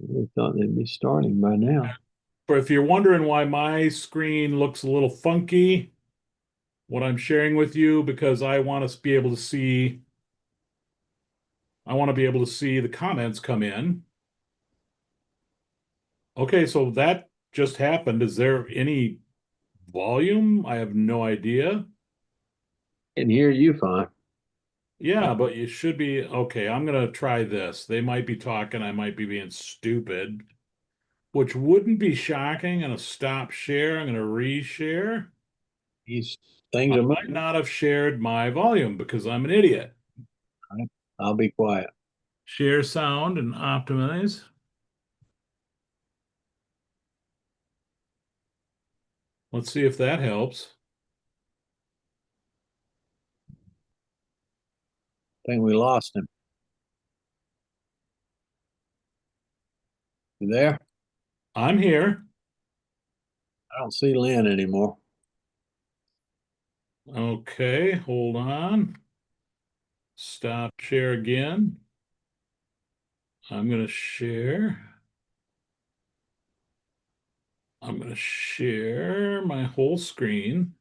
We thought they'd be starting by now. For if you're wondering why my screen looks a little funky, what I'm sharing with you because I want to be able to see the comments come in. Okay, so that just happened. Is there any volume? I have no idea. Can hear you fine. Yeah, but you should be okay. I'm gonna try this. They might be talking, I might be being stupid, which wouldn't be shocking. I'm gonna stop share. I'm gonna reshare. These things I are might moving. not have shared my volume because I'm an idiot. Right? I'll be quiet. Share sound and optimize. Let's see if that helps. I think we lost him. You there? I'm here. I don't see Lynn anymore. Okay, hold on. Stop share again. I'm going to share. I'm going to share my whole screen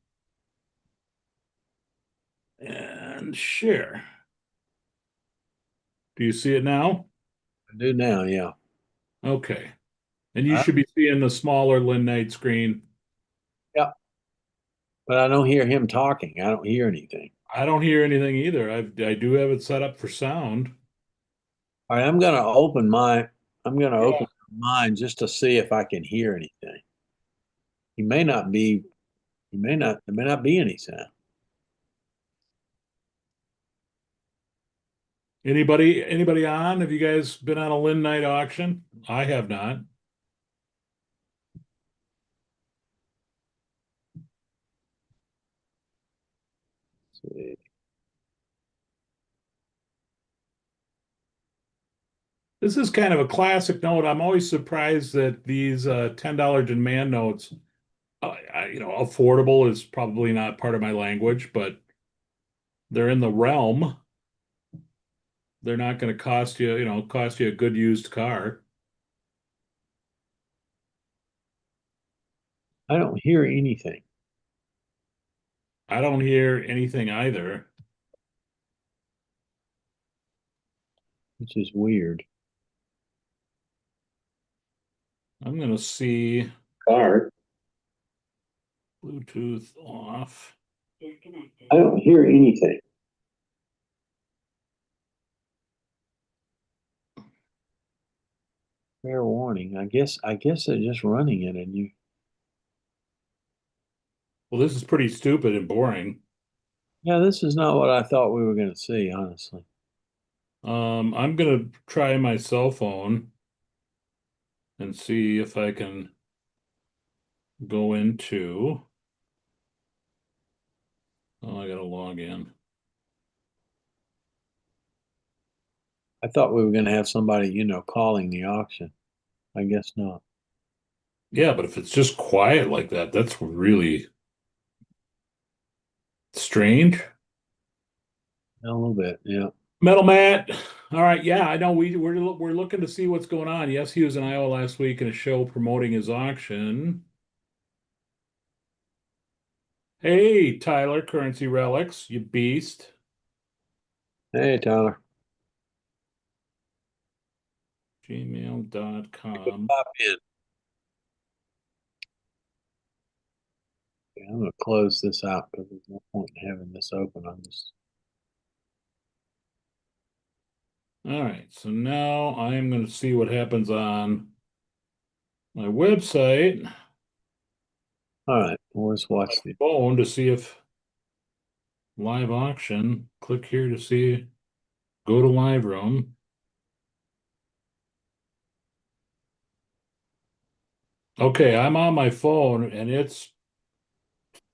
and share. Do you see it now? I do now, yeah. Okay. And you I, should be seeing the smaller Lin Night screen. yeah, but I don't hear him talking. I don't hear anything. I don't hear anything either. I do have it set up for sound. All right, I'm gonna Yeah. open mine just to see if I can hear anything. He may not be, there may not be any sound. Anybody on? Have you guys been on a Lin Night auction? I have not. Let's see. This is kind of a classic note. I'm always surprised that these $10 demand notes, affordable is probably not part of my language, but they're in the realm. They're not going to cost you a good used car. I don't hear anything, I don't hear anything either. which is weird. I'm going to see Card. Bluetooth off. I don't hear anything. Fair warning. I guess they're just running it and you Well, this is pretty stupid and boring. yeah, this is not what I thought we were gonna see, honestly. I'm going to try my cell phone and see if I can go into. Oh, I got to log in. I thought we were gonna have somebody, calling the auction. I guess not. Yeah, but if it's just quiet like that, that's really strange. A little bit, yeah. Metal Matt. All right, yeah, I know we're looking to see what's going on. Yes, he was in Iowa last week in a show promoting his auction. Hey, Tyler, Currency Relics, you beast. Hey, Tyler. You could Gmail.com. pop in. Okay, I'm gonna close this out because there's no point in having this open. I'm just All right, so now I am going to see what happens on my website, all right. We'll just my watch the phone to see if live auction. Click here to see, go to live room. Okay, I'm on my phone and it's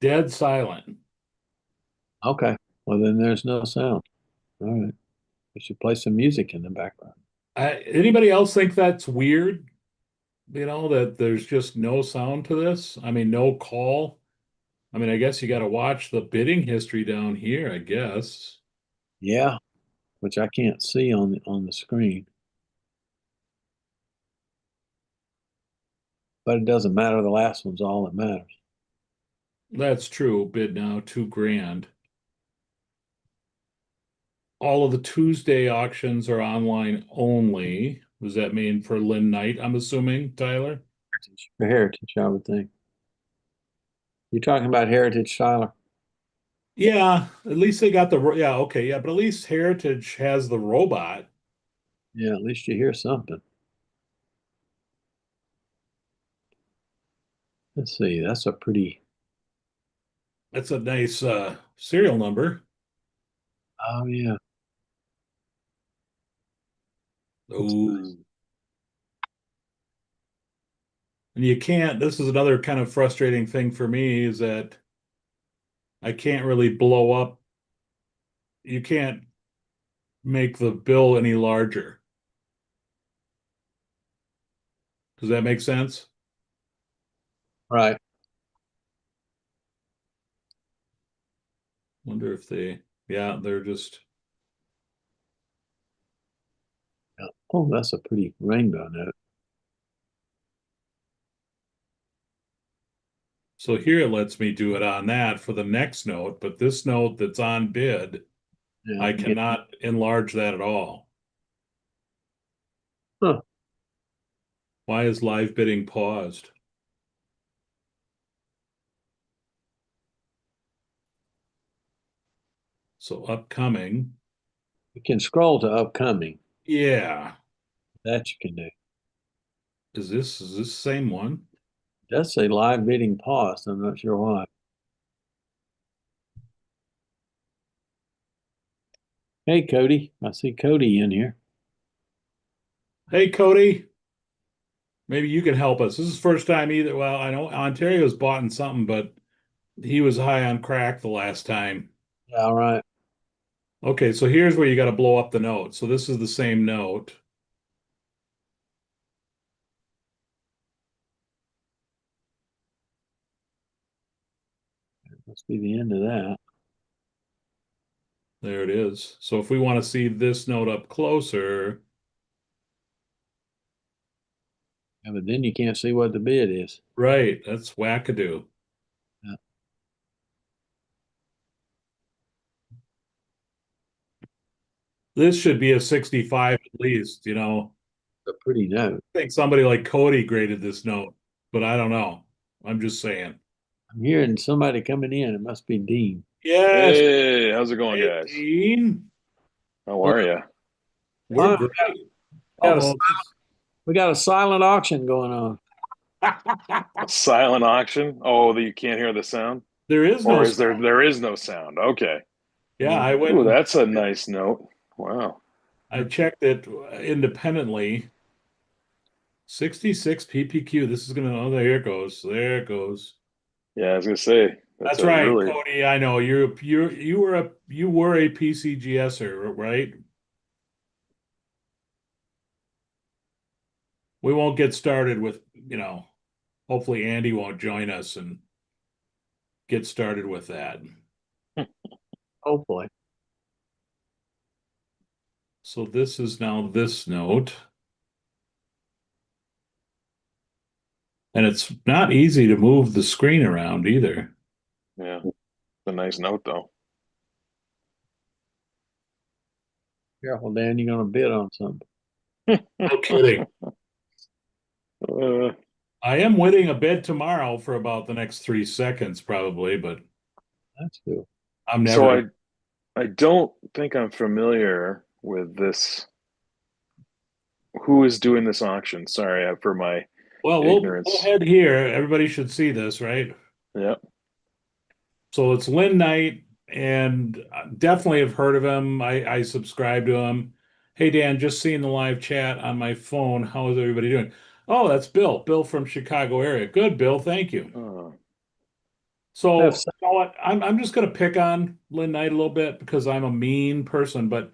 dead silent. okay. Well then there's no sound. All right. We should play some music in the background. Anybody else think that's weird? That there's just no sound to this? I mean, no call. I mean, I guess you got to watch the bidding history down here, I guess. Yeah, which I can't see on the screen. but it doesn't matter. The last one's all that matters. That's true. Bid now, 2 grand. All of the Tuesday auctions are online only. Does that mean for Lynn Knight, I'm assuming, Tyler? For Heritage, I would think. You're talking about Heritage, Tyler? Yeah, at least they got yeah, okay, yeah, but at least Heritage has the robot. Yeah, at least you hear something. Let's see. That's a pretty. That's a nice serial number. Oh yeah, looks nice. Oh, and you can't, this is another kind of frustrating thing for me is that I can't really blow up. You can't make the bill any larger. Does that make sense? Right. Wonder if yeah, they're just, Yeah. Oh, that's a pretty rainbow note. so here it lets me do it on that for the next note, but this note that's on bid, Yeah. I cannot enlarge that at all. Huh. Why is live bidding paused? So upcoming, You can scroll to upcoming. yeah. That you can do. Is this the same one? It does say live bidding paused. I'm not sure why. Hey, Cody. I see Cody in here. Hey, Cody, maybe you can help us. This is first time either. Well, I know Ontario's bought in something, but he was high on crack the last time. Yeah, all right. Okay, so here's where you got to blow up the note. So this is the same note. Must be the end of that. There it is. So if we want to see this note up closer, Yeah, but then you can't see what the bid is. right, that's wackadoo. Yeah, This should be a 65 at least, you know. a pretty note. I think somebody like Cody graded this note, but I don't know. I'm just saying. I'm hearing somebody coming in. It must be Dean. Yes. Hey, how's it going, Hey, guys? Dean. How are you? We're Oh, great. got a, Although we got a silent auction going on. A silent auction? Oh, that you can't hear the sound? there is no Or is sound. there is no sound? Okay. Yeah, I went Ooh, and that's a nice note. Wow. I checked it independently. 66 PPQ. This is gonna, oh, there it goes. There it goes. Yeah, I was gonna say that's That's a right, really Cody. I know you were a PCGSer, right? We won't get started with, hopefully Andy won't join us and get started with that. Hopefully. So this is now this note. And it's not easy to move the screen around either. yeah, it's a nice note though. Careful, Dan. You're going to bid on something. No kidding. Uh, I am winning a bid tomorrow for about the next 3 seconds, probably, but That's cool. I'm so never. I don't think I'm familiar with this. Who is doing this auction? Sorry for my Well, we'll ignorance. head here. Everybody should see this, right? Yeah. So it's Lynn Knight, and definitely have heard of him. I subscribe to him. Hey Dan, just seeing the live chat on my phone. How is everybody doing? Oh, that's Bill. Bill from Chicago area. Good, Bill. Thank you. Oh, Have So, some- you know what? I'm just gonna pick on Lynn Knight a little bit because I'm a mean person, but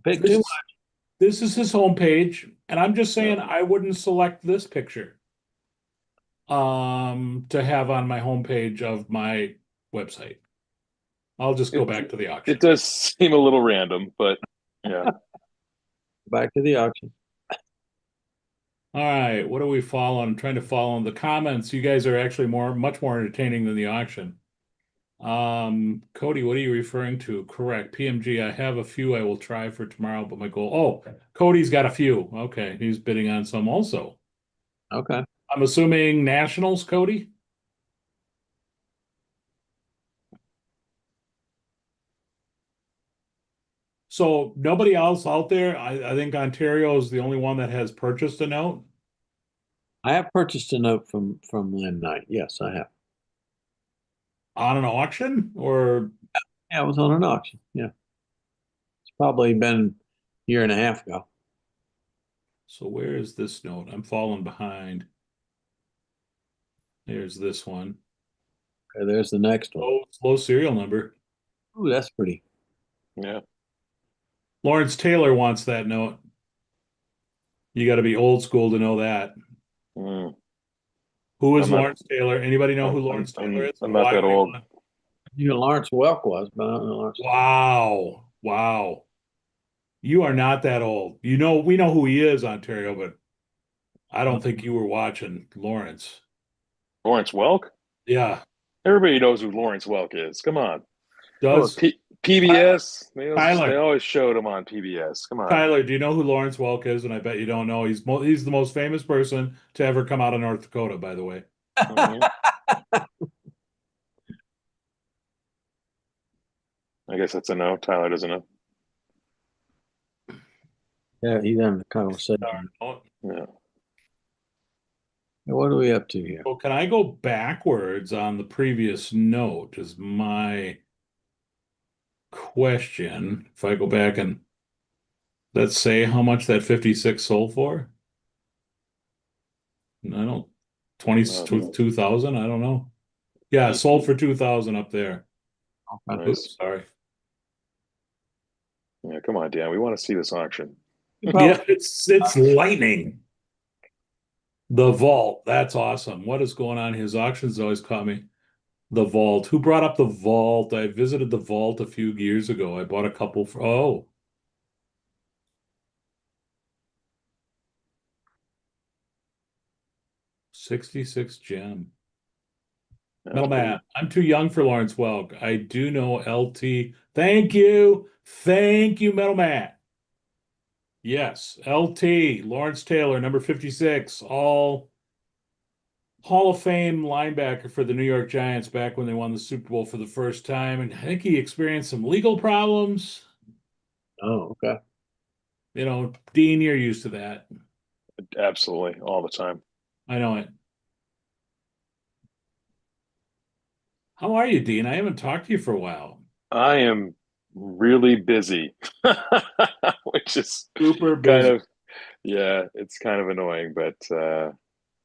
Pick too this this is his homepage, and I'm just yeah. saying I wouldn't select this picture to have on my homepage of my website. I'll just go It back to the it auction. does seem a little random, but yeah. much. Back to the auction. All right, what are we following? I'm trying to follow the comments. You guys are actually much more entertaining than the auction. Cody, what are you referring to? Correct. PMG, I have a few I will try for tomorrow, but my goal. Oh, Cody's got a few. Okay, he's bidding on some also. Okay. I'm assuming nationals, Cody? So nobody else out there. I think Ontario is the only one that has purchased a note I have purchased a note from Lynn Knight. Yes, I have. on an auction, or Yeah, it was on an auction. Yeah. It's probably been a year and a half ago. so where is this note? I'm falling behind. There's this one. Okay, there's the next one. Oh, low serial number. Ooh, that's pretty. Yeah. Lawrence Taylor wants that note. You got to be old school to know that. Mm. Who is I'm not. Lawrence Taylor? Anybody know who I'm. Lawrence Taylor is? I'm And not why that would he old. want? You know, Lawrence Welk was, but I don't know Lawrence. Wow. Wow. You are not that old. We know who he is, Ontario, but I don't think you were watching Lawrence. Lawrence Welk. Yeah. Everybody knows who Lawrence Welk is. Come on. Oh, Does PBS. They Tyler, always showed him on PBS. Come on. Tyler, do you know who Lawrence Welk is? And I bet you don't know. He's the most famous person to ever come out of North Dakota, by the way. Hmm. I guess that's a no. Tyler doesn't know. Yeah, he's having a conversation. Oh, Yeah. What are we up to here? so can I go backwards on the previous note? Is my question. If I go back and let's say how much that 56 sold for? I don't 22,000. I don't know. Yeah, it sold for 2,000 up there. Okay. Nice. Oops, sorry. Yeah. Come on, Dan. We want to see this auction. Yeah, it's lightning. The vault. That's awesome. What is going on? His auctions always caught me. The vault. Who brought up the vault? I visited the vault a few years ago. I bought a couple for 66 gem. That's Metal pretty. Matt. I'm too young for Lawrence Welk. I do know LT. Thank you. Thank you, Metal Matt. Yes, LT, Lawrence Taylor, number 56, all Hall of Fame linebacker for the New York Giants back when they won the Super Bowl for the first time. And I think he experienced some legal problems. Oh, okay. Dean, you're used to that. Absolutely. All the time. I know it. How are you, Dean? I haven't talked to you for a while. I am really busy, which is Super kind busy. of, yeah, it's kind of annoying, but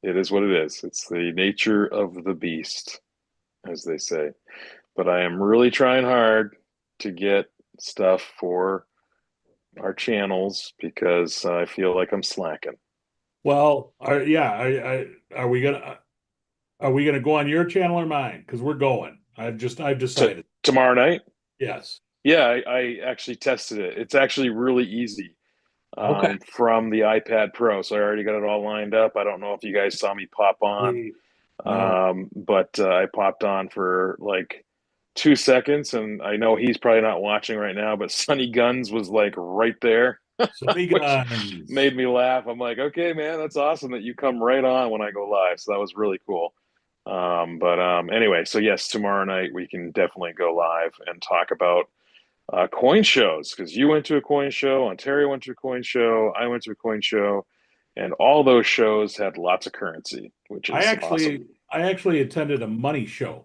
it is what it is. It's the nature of the beast, as they say. But I am really trying hard to get stuff for our channels because I feel like I'm slacking. Well, are we gonna go on your channel or mine? Because we're going. I've T decided. Tomorrow night? Yes. Yeah, I actually tested it. It's actually really easy Okay. from the iPad Pro. So I already got it all lined up. I don't know if you guys saw me pop on, No. but I popped on for like 2 seconds, and I know he's probably not watching right now, but Sonny Guns was like right there, Sonny which Guns. made me laugh. I'm like, okay, man, that's awesome that you come right on when I go live. So that was really cool. But anyway, so yes, tomorrow night we can definitely go live and talk about coin shows because you went to a coin show, Ontario went to a coin show, I went to a coin show, and all those shows had lots of currency, which I is awesome. actually I actually attended a money show.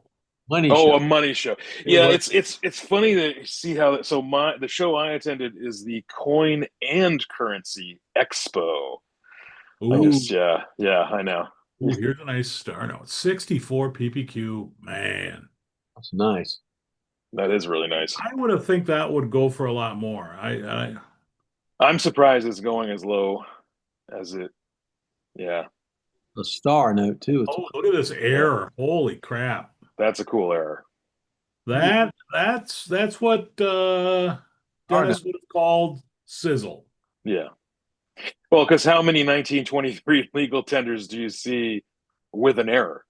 Money Oh, show. a money show. It Yeah, was it's funny to see how so the show I attended is the Coin and Currency Expo. I ooh, just yeah, I know. ooh, here's a nice star note. 64 PPQ. Man. That's nice. That is really nice. I would have think that would go for a lot more. I I'm surprised it's going as low as it. Yeah, A star note too. It's oh, look at this yeah. error. Holy crap. That's a cool error. That's what star note. Dennis would have called sizzle. Yeah. Well, because how many 1923 legal tenders do you see with an error?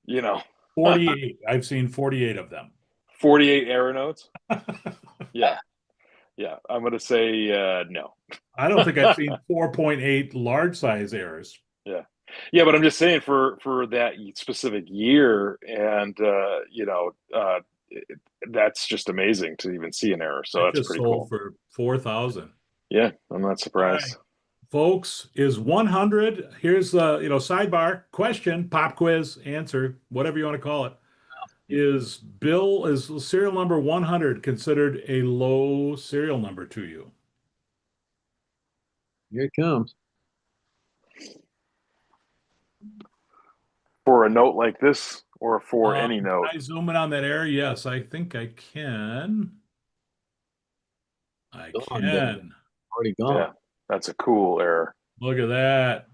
You know, 48. I've seen 48 of them. 48 error notes. Yeah, yeah. I'm gonna say no. I don't think I've seen 4.8 large size errors. Yeah, yeah. But I'm just saying for that specific year, and that's just amazing to even see an error. So I that's just pretty sold cool. for 4,000. Yeah, I'm not All surprised. right, folks, is 100. Here's the, sidebar question, pop quiz, answer, whatever you want to call it. Is serial number 100 considered a low serial number to you? Here it comes. For a note like this, or for any Can note. I zoom in on that error? Yes, I think I can. I Gone, David. can. Already gone. Yeah, that's a cool error. Look at that.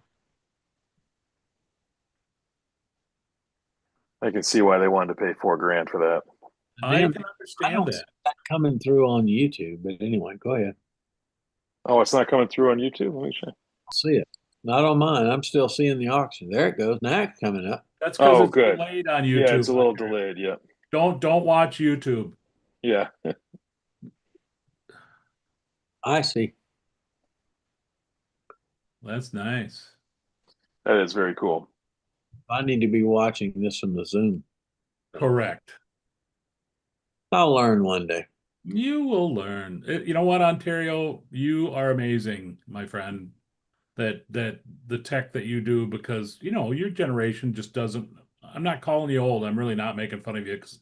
I can see why they wanted to pay $4,000 for that. I Damn, can I understand don't see that. that coming through on YouTube. But anyway, go ahead. Oh, it's not coming through on YouTube. Let me check. I'll see it. Not on mine. I'm still seeing the auction. There it goes. Now it's coming up. That's because Oh, it's good. delayed on Yeah, it's YouTube. a little delayed. Yeah, Don't watch YouTube. yeah. I see. That's nice. That is very cool. I need to be watching this from the Zoom. Correct. I'll learn one day. You will learn. You know what, Ontario? You are amazing, my friend. That the tech that you do, because your generation just doesn't. I'm not calling you old. I'm really not making fun of you because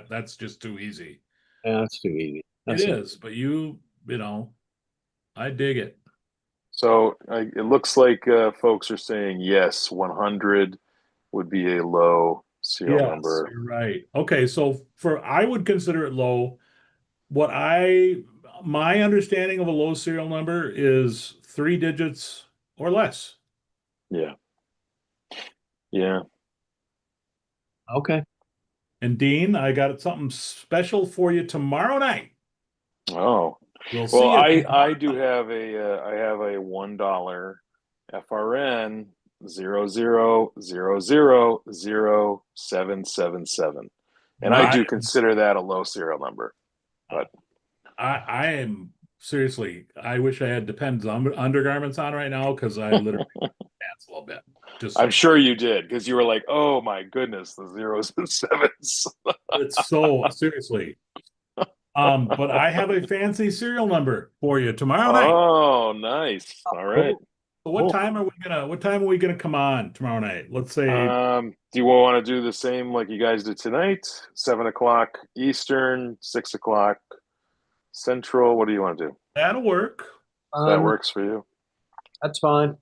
that's just too easy. Yeah, that's too easy. It That's it. is, but I dig it. So it looks like folks are saying yes, 100 would be a low serial Yes, number. you're right. Okay, so I would consider it low. My understanding of a low serial number is 3 digits or less. Yeah, yeah. Okay. And Dean, I got something special for you tomorrow night. Oh, We'll well, see you tomorrow I do night. have I have a $1 FRN 00000777, and I I do consider that a low serial number. But I am seriously. I wish I had Depends on undergarments on right now because I literally pants a little bit. Just I'm saying. sure you did because you were like, "Oh my goodness, the zeros and sevens." It's so seriously. But I have a fancy serial number for you tomorrow night. Oh, nice. All right. Cool. So Cool. what time are we gonna come on tomorrow night? Let's say Do you want to do the same like you guys did tonight? 7 o'clock Eastern, 6 o'clock Central. What do you want to do? that'll work. That works for you. That's fine.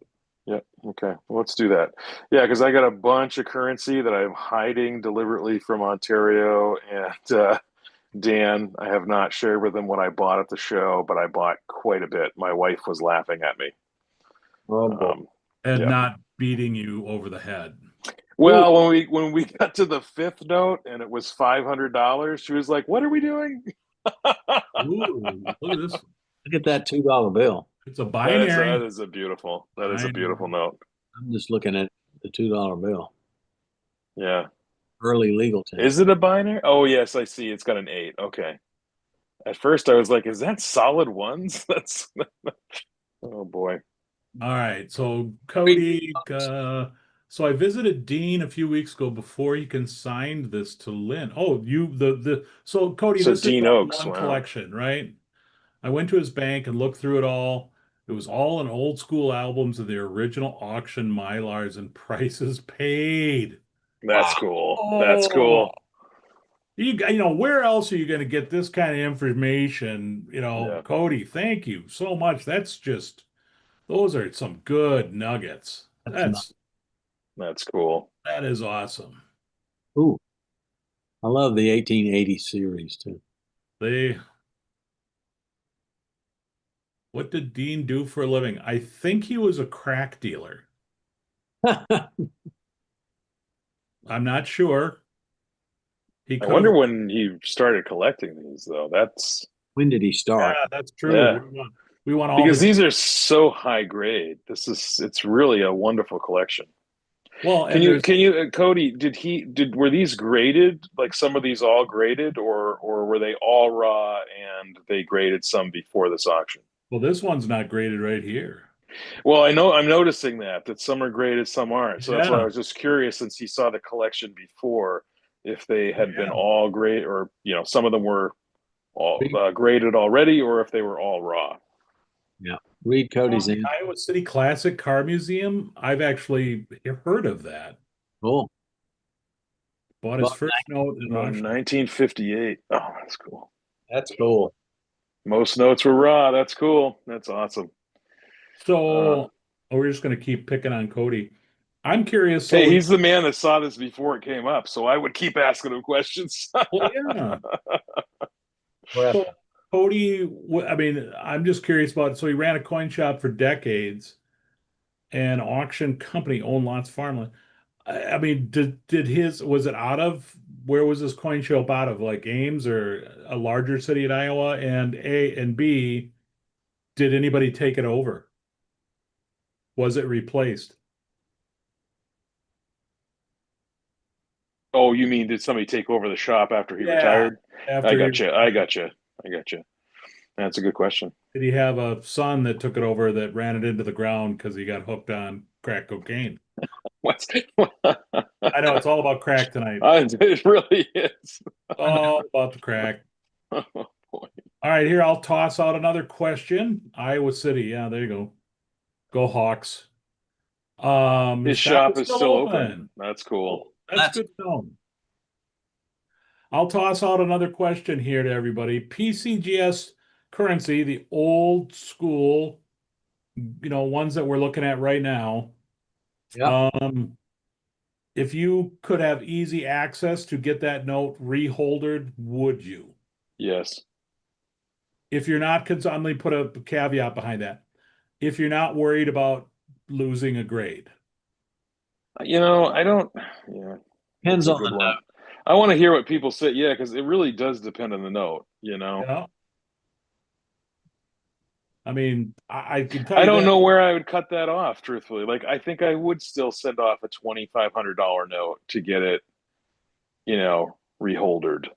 Yeah. Okay. Well, let's do that. Yeah, because I got a bunch of currency that I'm hiding deliberately from Ontario, and Dan, I have not shared with him what I bought at the show, but I bought quite a bit. My wife was laughing at me. Oh boy. And Yeah. not beating you over the head. Well, when we got to the fifth note and it was $500, she was like, "What are we doing?" Ooh, look at this. Look at that $2 bill. It's a That binary. is a beautiful. That is a beautiful Binary. note. I'm just looking at the $2 bill. Yeah. Early legal tender. Is it a binary? Oh, yes, I see. It's got an 8. Okay. At first, I was like, "Is that solid ones?" That's. Oh boy. All right. So Cody, so I visited Dean a few weeks ago before he consigned this to Lynn. Oh, so Cody, So this is Dean that Oaks. one Wow. collection, right? I went to his bank and looked through it all. It was all in old school albums of the original auction Mylars and prices paid. That's cool. That's Oh, cool. where else are you going to get this kind of information? Yeah. Cody, thank you so much. Those are some good nuggets. That's not. That's cool. That is awesome. Ooh, I love the 1880 series too. They, what did Dean do for a living? I think he was a crack dealer. I'm not sure. He I could have. wonder when he started collecting these, though. That's When did he start? Yeah, that's true. yeah. We want all Because the these are so high grade. It's really a wonderful collection. well, Can and you there's can you Cody, were these graded, like some of these all graded, or were they all raw and they graded some before this auction? well, this one's not graded right here. Well, I know I'm noticing that some are graded, some aren't. So that's why I Yeah, was just curious, since he saw the collection before, if they had been yeah. all grade, or some of them were all Read, graded already, or if they were all raw. yeah. Read Cody's The in. Iowa City Classic Car Museum, I've actually heard of that. Cool. Bought his Well, first note in Oh, auction. 1958. Oh, that's cool. that's cool. Most notes were raw. That's cool. That's awesome. Uh, So we're just going to keep picking on Cody. I'm curious. hey, So, he's the man that saw this before it came up, so I would keep asking him questions. well, yeah. Well, So Cody, I mean, I'm just curious about. So he ran a coin shop for decades, and auction company owned lots of farmland. I mean, did his was it out of where was this coin shop out of? Like Ames or a larger city in Iowa? And A and B, did anybody take it over? Was it replaced? Oh, you mean did somebody take over the shop after he Yeah, retired? I after he got you. I got you. I got you. That's a good question. did he have a son that took it over that ran it into the ground because he got hooked on crack cocaine? What's I know it's all about crack tonight. it really is. All about the crack. Oh, boy. All right, here I'll toss out another question. Iowa City, yeah, there you go. Go Hawks. The His shop shop is is still still open. open. That's cool. Cool. That's that's good to know. I'll toss out another question here to everybody. PCGS currency, the old school, ones that we're looking at right now. yeah. Um, if you could have easy access to get that note reholdered, would you? Yes. If you're not concerned, I'm going to put a caveat behind that. If you're not worried about losing a grade. I don't. Yeah, that's Depends a on good the one. I want to hear what people say. Yeah, because it really does depend on the note. Yeah. I mean, I can tell I you don't this. know where I would cut that off, truthfully. Like, I think I would still send off a $2,500 note to get it, reholdered,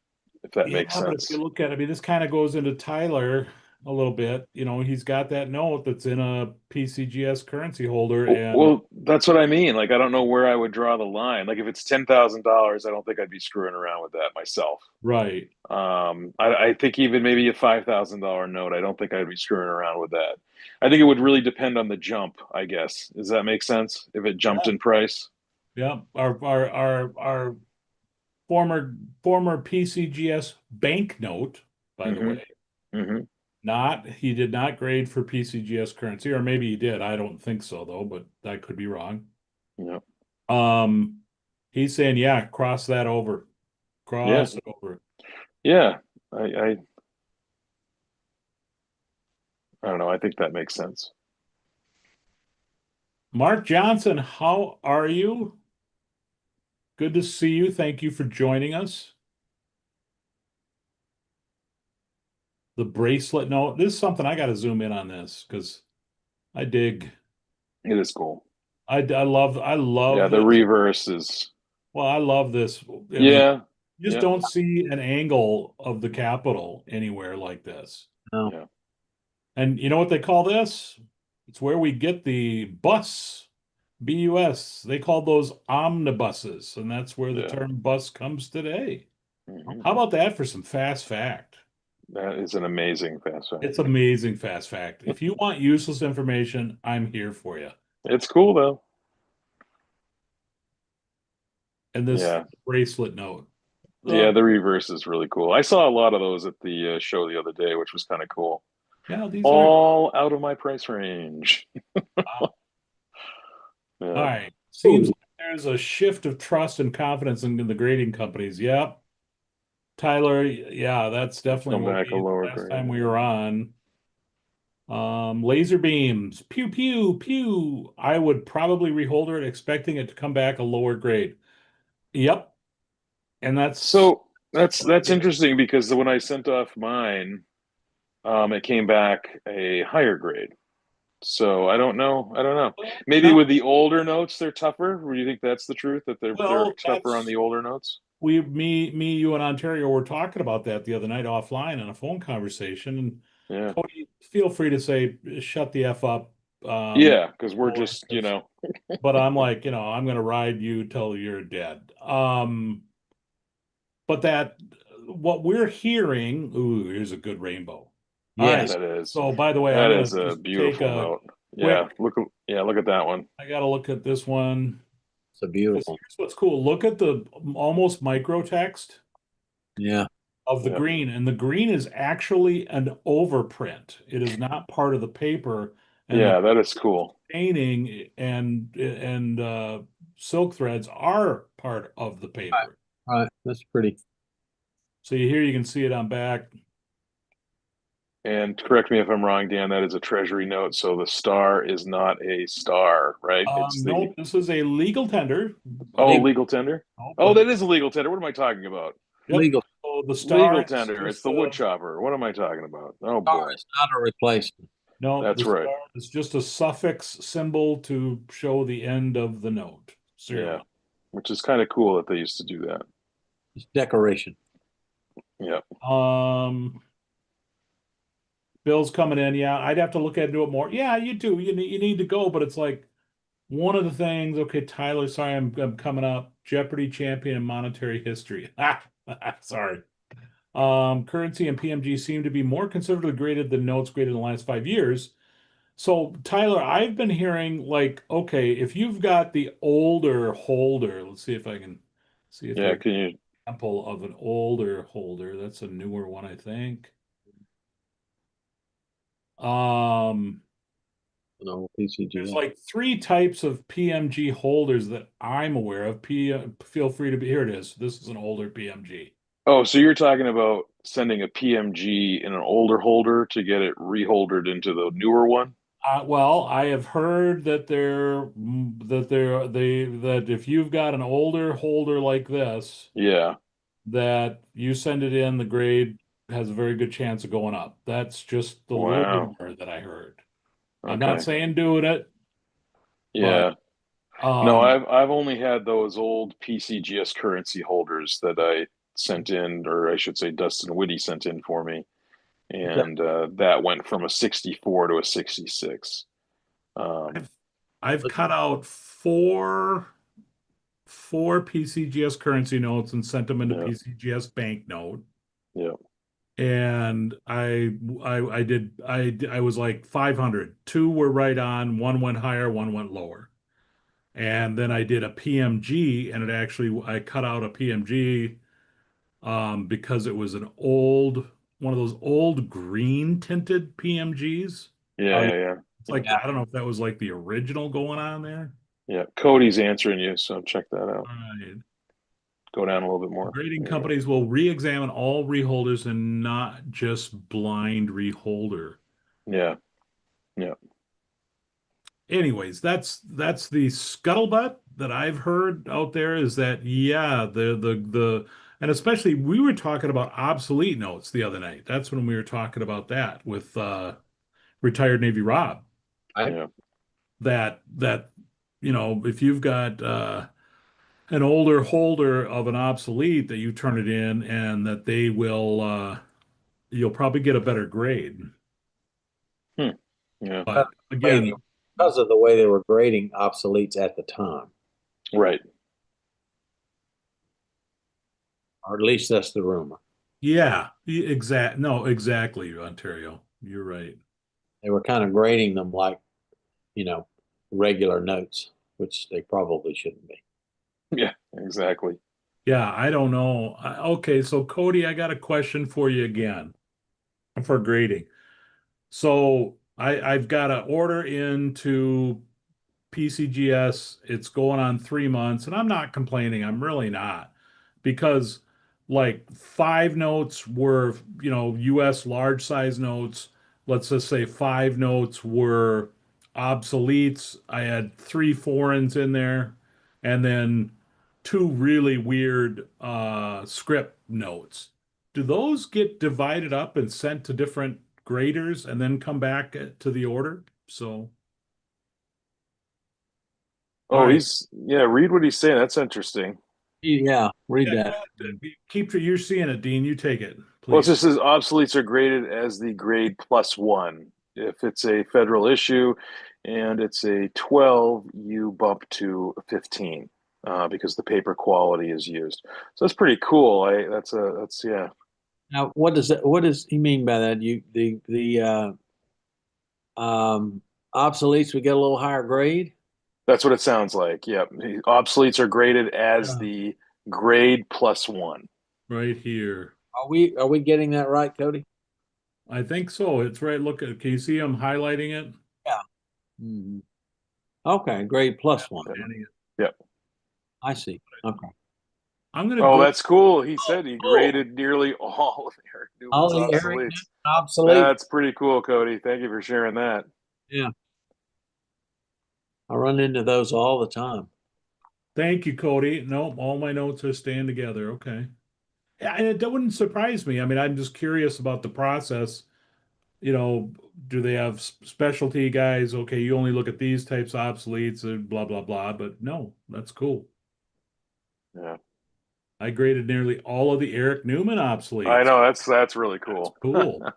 if that Yeah, makes but if you sense. look at it, I mean, this kind of goes into Tyler a little bit. He's got that note that's in a PCGS currency holder, and Well, that's what I mean. Like, I don't know where I would draw the line. Like, if it's $10,000, I don't think I'd be screwing around with that myself. right. I think even maybe a $5,000 note, I don't think I'd be screwing around with that. I think it would really depend on the jump, I guess. Does that make sense? If it jumped Yeah, in price? yeah. Our former PCGS banknote, by the Mm-hmm. way, Mm-hmm. not he did not grade for PCGS currency, or maybe he did. I don't think so though, but that could be wrong. Yeah. Um, he's saying, yeah, cross that over, Yeah. cross it over. Yeah. I don't know. I think that makes sense. Mark Johnson, how are you? Good to see you. Thank you for joining us. The bracelet note. This is something I got to zoom in on this because I dig. It is cool. I love Yeah, the this. reverse is Well, I love this. I mean, yeah. you just Yeah. don't see an angle of the Capitol anywhere like this. no. Yeah. And you know what they call this? It's where we get the bus. They call those omnibuses, and that's where the Yeah. term bus comes today. Hmm. How about that for some fast fact? That is an amazing fast fact. It's amazing fast fact. If you want useless information, I'm here for you. It's cool though. And this Yeah. bracelet note. Yeah, Uh, the reverse is really cool. I saw a lot of those at the show the other day, which was kind of cool. yeah, these are All out of my price range. wow. All Yeah. right. Seems like there's a shift of trust and confidence in the grading companies. Yep. Tyler, yeah, that's definitely Come what back a we lower last time grade. we were on. Laser beams, pew pew pew. I would probably reholder it, expecting it to come back a lower grade. Yep, and that's So that's interesting because when I sent off mine, It came back a higher grade. So I don't know. I don't know. Well, Maybe now, with the older notes, they're tougher. Or do you think that's the truth that they're well, tougher on that's the older notes? you and Ontario were talking about that the other night offline in a phone conversation. And Yeah, Cody, feel free to say, shut the F up. yeah, because we're Lower, just you know, but I'm like, I'm going to ride you till you're dead. But what we're hearing, ooh, here's a good rainbow. All right. Yes, that is So by the way, I'm that going is to a just take beautiful a note. quick, Yeah, look at that one. I got to look at this one. it's a Because beautiful. here's what's cool. Look at the almost micro text Yeah, of the Yeah, green, and the green is actually an overprint. It is not part of the paper, and the yeah, that is cool. painting and silk threads are part of the right, paper. right. That's pretty. So here you can see it on back. And correct me if I'm wrong, Dan. That is a treasury note, so the star is not a star, right? It's the No, this is a legal tender. oh Legal, legal tender. No, Oh, but that is a legal tender. What am I talking about? yep. legal So the Legal star is tender. It's just the wood chopper. What am I talking about? Oh star boy, is not a replacement. no, the that's right. star is just a suffix symbol to show the end of the note Yeah, serial. which is kind of cool that they used to do that. It's decoration. Yeah, Um, Bill's coming in. Yeah, I'd have to look into it more. Yeah, you do. You need to go, but it's like one of the things. Okay, Tyler, sorry, I'm coming up. Jeopardy champion in monetary history. Ah, sorry. Currency and PMG seem to be more conservatively graded than notes graded in the last 5 years. So, Tyler, I've been hearing like, okay, if you've got the older holder, let's see if I can see if yeah. there's Can you? an example of an older holder. That's a newer one, I think. Um, No there's PCGS. like three types of PMG holders that I'm aware of. Feel free to be here. It is. This is an older PMG. Oh, so you're talking about sending a PMG in an older holder to get it reholdered into the newer one? Well, I have heard that that if you've got an older holder like this, Yeah. that you send it in, the grade has a very good chance of going up. That's just the little Wow. rumor that I heard. I'm not Okay. saying doing it, but Yeah. No, um, I've only had those old PCGS currency holders that I sent in, or I should say Dustin Whitty sent in for me, and that went from a 64 to a 66. Um, I've I've cut out four PCGS currency notes and sent them into yeah, PCGS banknote. yeah, And I was like 500. Two were right on, one went higher, one went lower. And then I did a PMG, and I cut out a PMG because it was one of those old green tinted PMGs. yeah, Oh yeah, yeah, It's yeah, like I don't know if that was like the original going on there. yeah. Cody's answering you, so check that out. Right. Go down a little bit more. Grading There you go. companies will re-examine all reholders and not just blind reholder. Yeah, yeah, Anyways, that's the scuttlebutt that I've heard out there is that yeah, the and especially we were talking about obsolete notes the other night. That's when we were talking about that with retired Navy Rob. I yeah, That if you've got an older holder of an obsolete that you turn it in and that they will you'll probably get a better grade. hmm. Yeah, But again, grading because of the way they were grading obsoletes at the time, right. or at least that's the rumor. yeah, exactly, Ontario. You're right. They were kind of grading them like, you know, regular notes, which they probably shouldn't be. Yeah, exactly. Yeah, I don't know. Okay, so Cody, I got a question for you again for grading. So I've got to order into PCGS. It's going on 3 months, and I'm not complaining. I'm really not because like five notes were, US large size notes. Let's just say five notes were obsoletes. I had three foreigns in there, and then two really weird script notes. Do those get divided up and sent to different graders and then come back to the order. So, all Oh, right. read what he's saying. That's interesting. Yeah, read Yeah, go that. ahead. You're seeing it, Dean. You take it, Well, it please. just says obsoletes are graded as the grade +1. If it's a federal issue and it's a 12, you bump to 15 because the paper quality is used. So that's pretty cool. Yeah. Now, what does he mean by that? Obsoletes we get a little higher grade? That's what it sounds like. Yep. Obsoletes are graded as Yeah, the grade +1. right here. Are we getting that right, Cody? I think so. It's right. Look at. Can you see I'm highlighting it? Yeah. Mhm. Okay, grade +1. Danny. Yep. I see. Okay. I'm gonna Oh, go. that's cool. He said he Oh, graded nearly all of Eric all Newman's the Eric Newman obsoletes. obsolete. That's pretty cool, Cody. Thank you for sharing that. Yeah, I run into those all the time. Thank you, Cody. Nope, all my notes are staying together. Okay. Yeah, and it wouldn't surprise me. I mean, I'm just curious about the process. You know, do they have specialty guys? Okay, you only look at these types of obsoletes and blah blah blah. But no, that's cool. Yeah. I graded nearly all of the Eric Newman I obsoletes. know that's really That's cool. cool.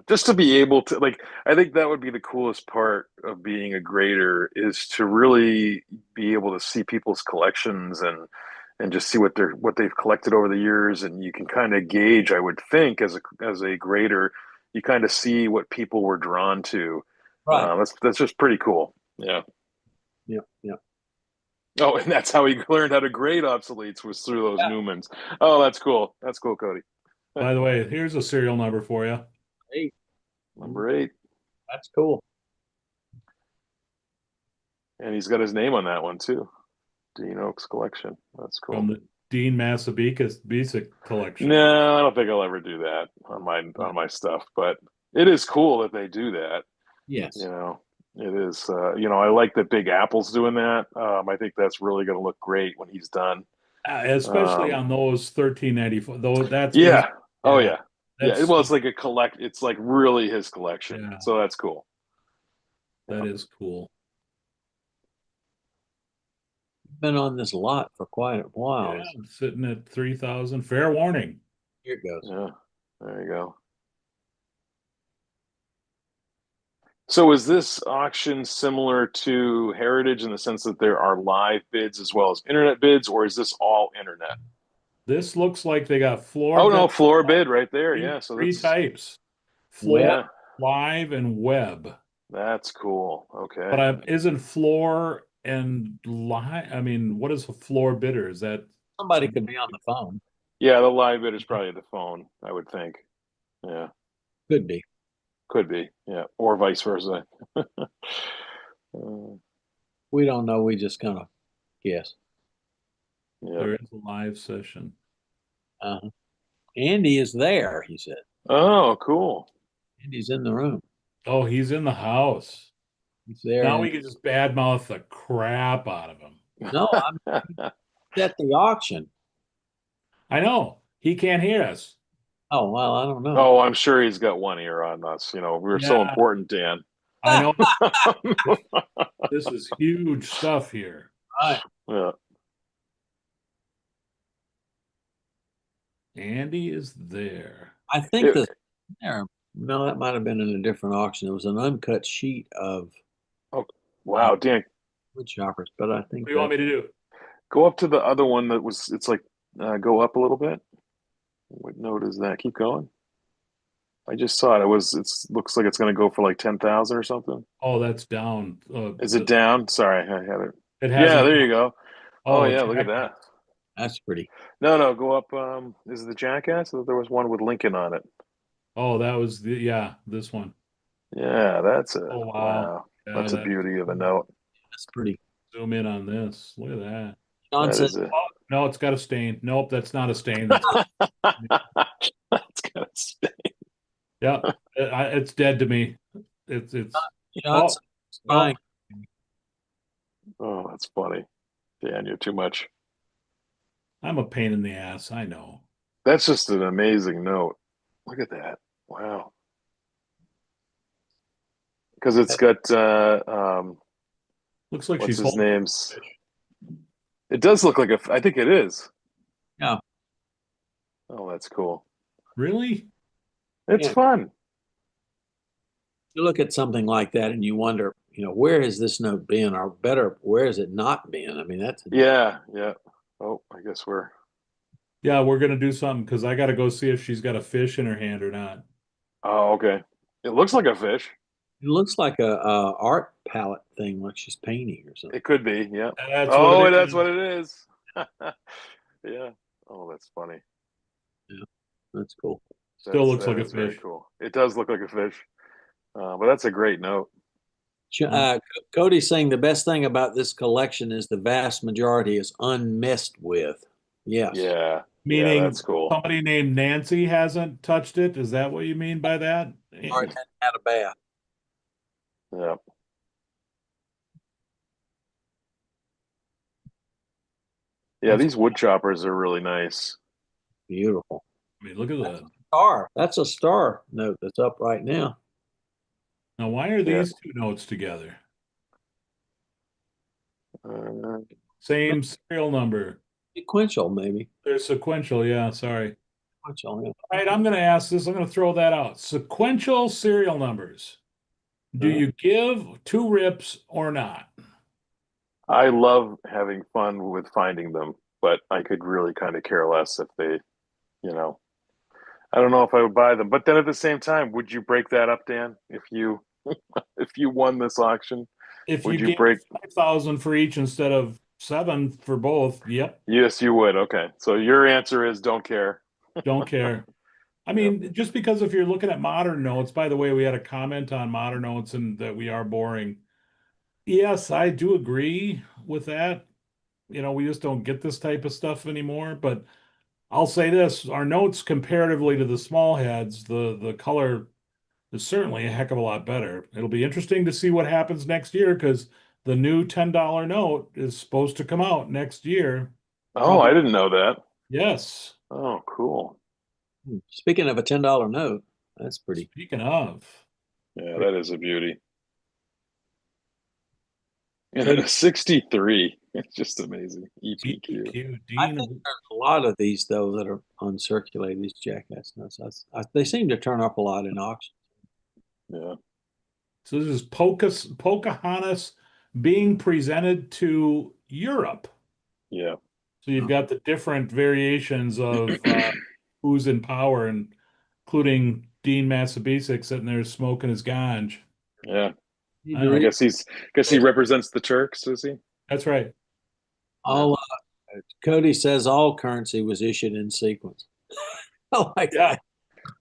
Just to be able to I think that would be the coolest part of being a grader is to really be able to see people's collections and just see what they've collected over the years, and you can kind of gauge, I would think, as a grader, you kind of see what people were drawn to. Right. That's just pretty cool. Yeah. Yep. Yep. Oh, and that's how he learned how to grade obsoletes was through those Yeah. Newmans. Oh, that's cool. That's cool, Cody. By the way, here's a serial number for you. Hey, Number 8. that's cool. And he's got his name on that one too. Dean Oaks collection. That's From cool. the Dean Massabikas Basic collection. No, I don't think I'll ever do that on my stuff, but it is cool that they do that. Yes. You know, it is. I like that Big Apple's doing that. I think that's really going to look great when he's done. Especially Um, on those 1394. Though that's his. yeah. Oh Yeah, yeah. Yeah. that's Well, it's like a collect. It's like really his collection. yeah, So that's cool. that is cool. Been on this lot for quite a while. Yeah, sitting at 3,000. Fair warning. Here it goes. Yeah. There you go. So is this auction similar to Heritage in the sense that there are live bids as well as internet bids, or is this all internet? This looks like they got floor Oh no, bid, floor bid right there. three, Yeah, so three that's types: floor, Web. yeah, live, and web. that's cool. Okay. But isn't floor and live? I mean, what is a floor bidder? Is that Somebody could be on the phone. Yeah, the live bid is probably the phone, I would think. Yeah, Could be. could be. Yeah, or vice versa. We don't know. We just kind of guess. Yeah. there is a live session? Uh-huh. Andy is there, he said. Oh, cool. Andy's in the room. Oh, he's in the house. He's there. Now And we can just badmouth the crap out of him. no, I'm at the auction. I know he can't hear us. Oh, well, I don't know. Oh, I'm sure he's got one ear on us. We're so Yeah, important, Dan. I know. This is huge stuff here. Right. Yeah. Andy is there. I think It- the there. No, that might have been in a different auction. It was an uncut sheet of oh, wow, Dan, wood choppers, but I think What do you want me to do? go up to the other one that was. It's like go up a little bit. What note is that? Keep going. I just saw it. It's looks like it's going to go for like 10,000 or something. Oh, that's down. Is it down? Sorry, I had it. It Yeah, hasn't. there you go. Oh yeah, look at Jackass. that. that's pretty. No, go up. Is it the Jackass? There was one with Lincoln on it. Oh, that was this one. Yeah, that's a Oh wow. wow. Yeah, That's a beauty of a note. That's pretty. zoom in on this. Look at that. John That said, is a. Oh, no, it's got a stain. Nope, that's not a stain. That's That's kind of sting. yeah, it's dead to me. It's John oh said, it's no, fine. Oh, that's funny. Dan, you're too much. I'm a pain in the ass. I know. That's just an amazing note. Look at that. Wow. Because it's got Looks like what's she's his holding a name's. fish. It does look like I think it is. Yeah. Oh, that's cool. Really? It's Yeah. fun. You look at something like that and you wonder, where has this note been, or better, where has it not been? I mean, that's a deep. Yeah, yeah. Oh, I guess we're. Yeah, we're gonna do something because I gotta go see if she's got a fish in her hand or not. Oh, okay. It looks like a fish. It looks like a art palette thing, like she's painting or something. It could be. Yeah. That's what Oh, it that's what is. it is. Yeah. Oh, that's funny. Yeah, that's cool. Still looks That like a is very fish. cool. It does look like a fish, but that's a great note. Cody's saying the best thing about this collection is the vast majority is unmessed with. Yes. Yeah, yeah, that's Meaning cool. somebody named Nancy hasn't touched it. Is that what you mean by that? All right, had a bath. Yeah, yeah. That's These wood choppers are really nice. Beautiful. I mean, look at that. Star. That's a star note that's up right now. Now, why are Yeah. these two notes together? Uh, Same serial number. Sequential, maybe. They're sequential. Yeah, sorry. Sequential, yeah. All right, I'm going to ask this. I'm going to throw that out. Sequential serial numbers. Do mhm. you give two rips or not? I love having fun with finding them, but I could really kind of care less if they, you know, I don't know if I would buy them. But then at the same time, would you break that up, Dan? If you won this auction, If you would you gave break? 5,000 for each instead of 7 for both, yep, Yes, you would. Okay. So your answer is don't care. don't care. I Yep. mean, just because if you're looking at modern notes, by the way, we had a comment on modern notes and that we are boring. Yes, I do agree with that. We just don't get this type of stuff anymore. But I'll say this, our notes comparatively to the small heads, the color is certainly a heck of a lot better. It'll be interesting to see what happens next year because the new $10 note is supposed to come out next year. Oh, I Probably. didn't know that. Yes. Oh, cool. Speaking of a $10 note, that's pretty. Speaking of, Yeah, that is a beauty. And then Cody, a 63. It's just amazing. EPQ. EPQ, I think Dean. there's a lot of these though that are uncirculated. These jackass notes. They seem to turn up a lot in auction. Yeah. So this is Pocahontas being presented to Europe. Yeah. So you've got the different variations of who's in power, and including Dean Massabesic sitting there smoking his ganj. Yeah. Need I to I know. read guess he represents the Turks, does he? That's right. Yeah. all. Cody says all currency was issued in sequence. I like Yeah. that.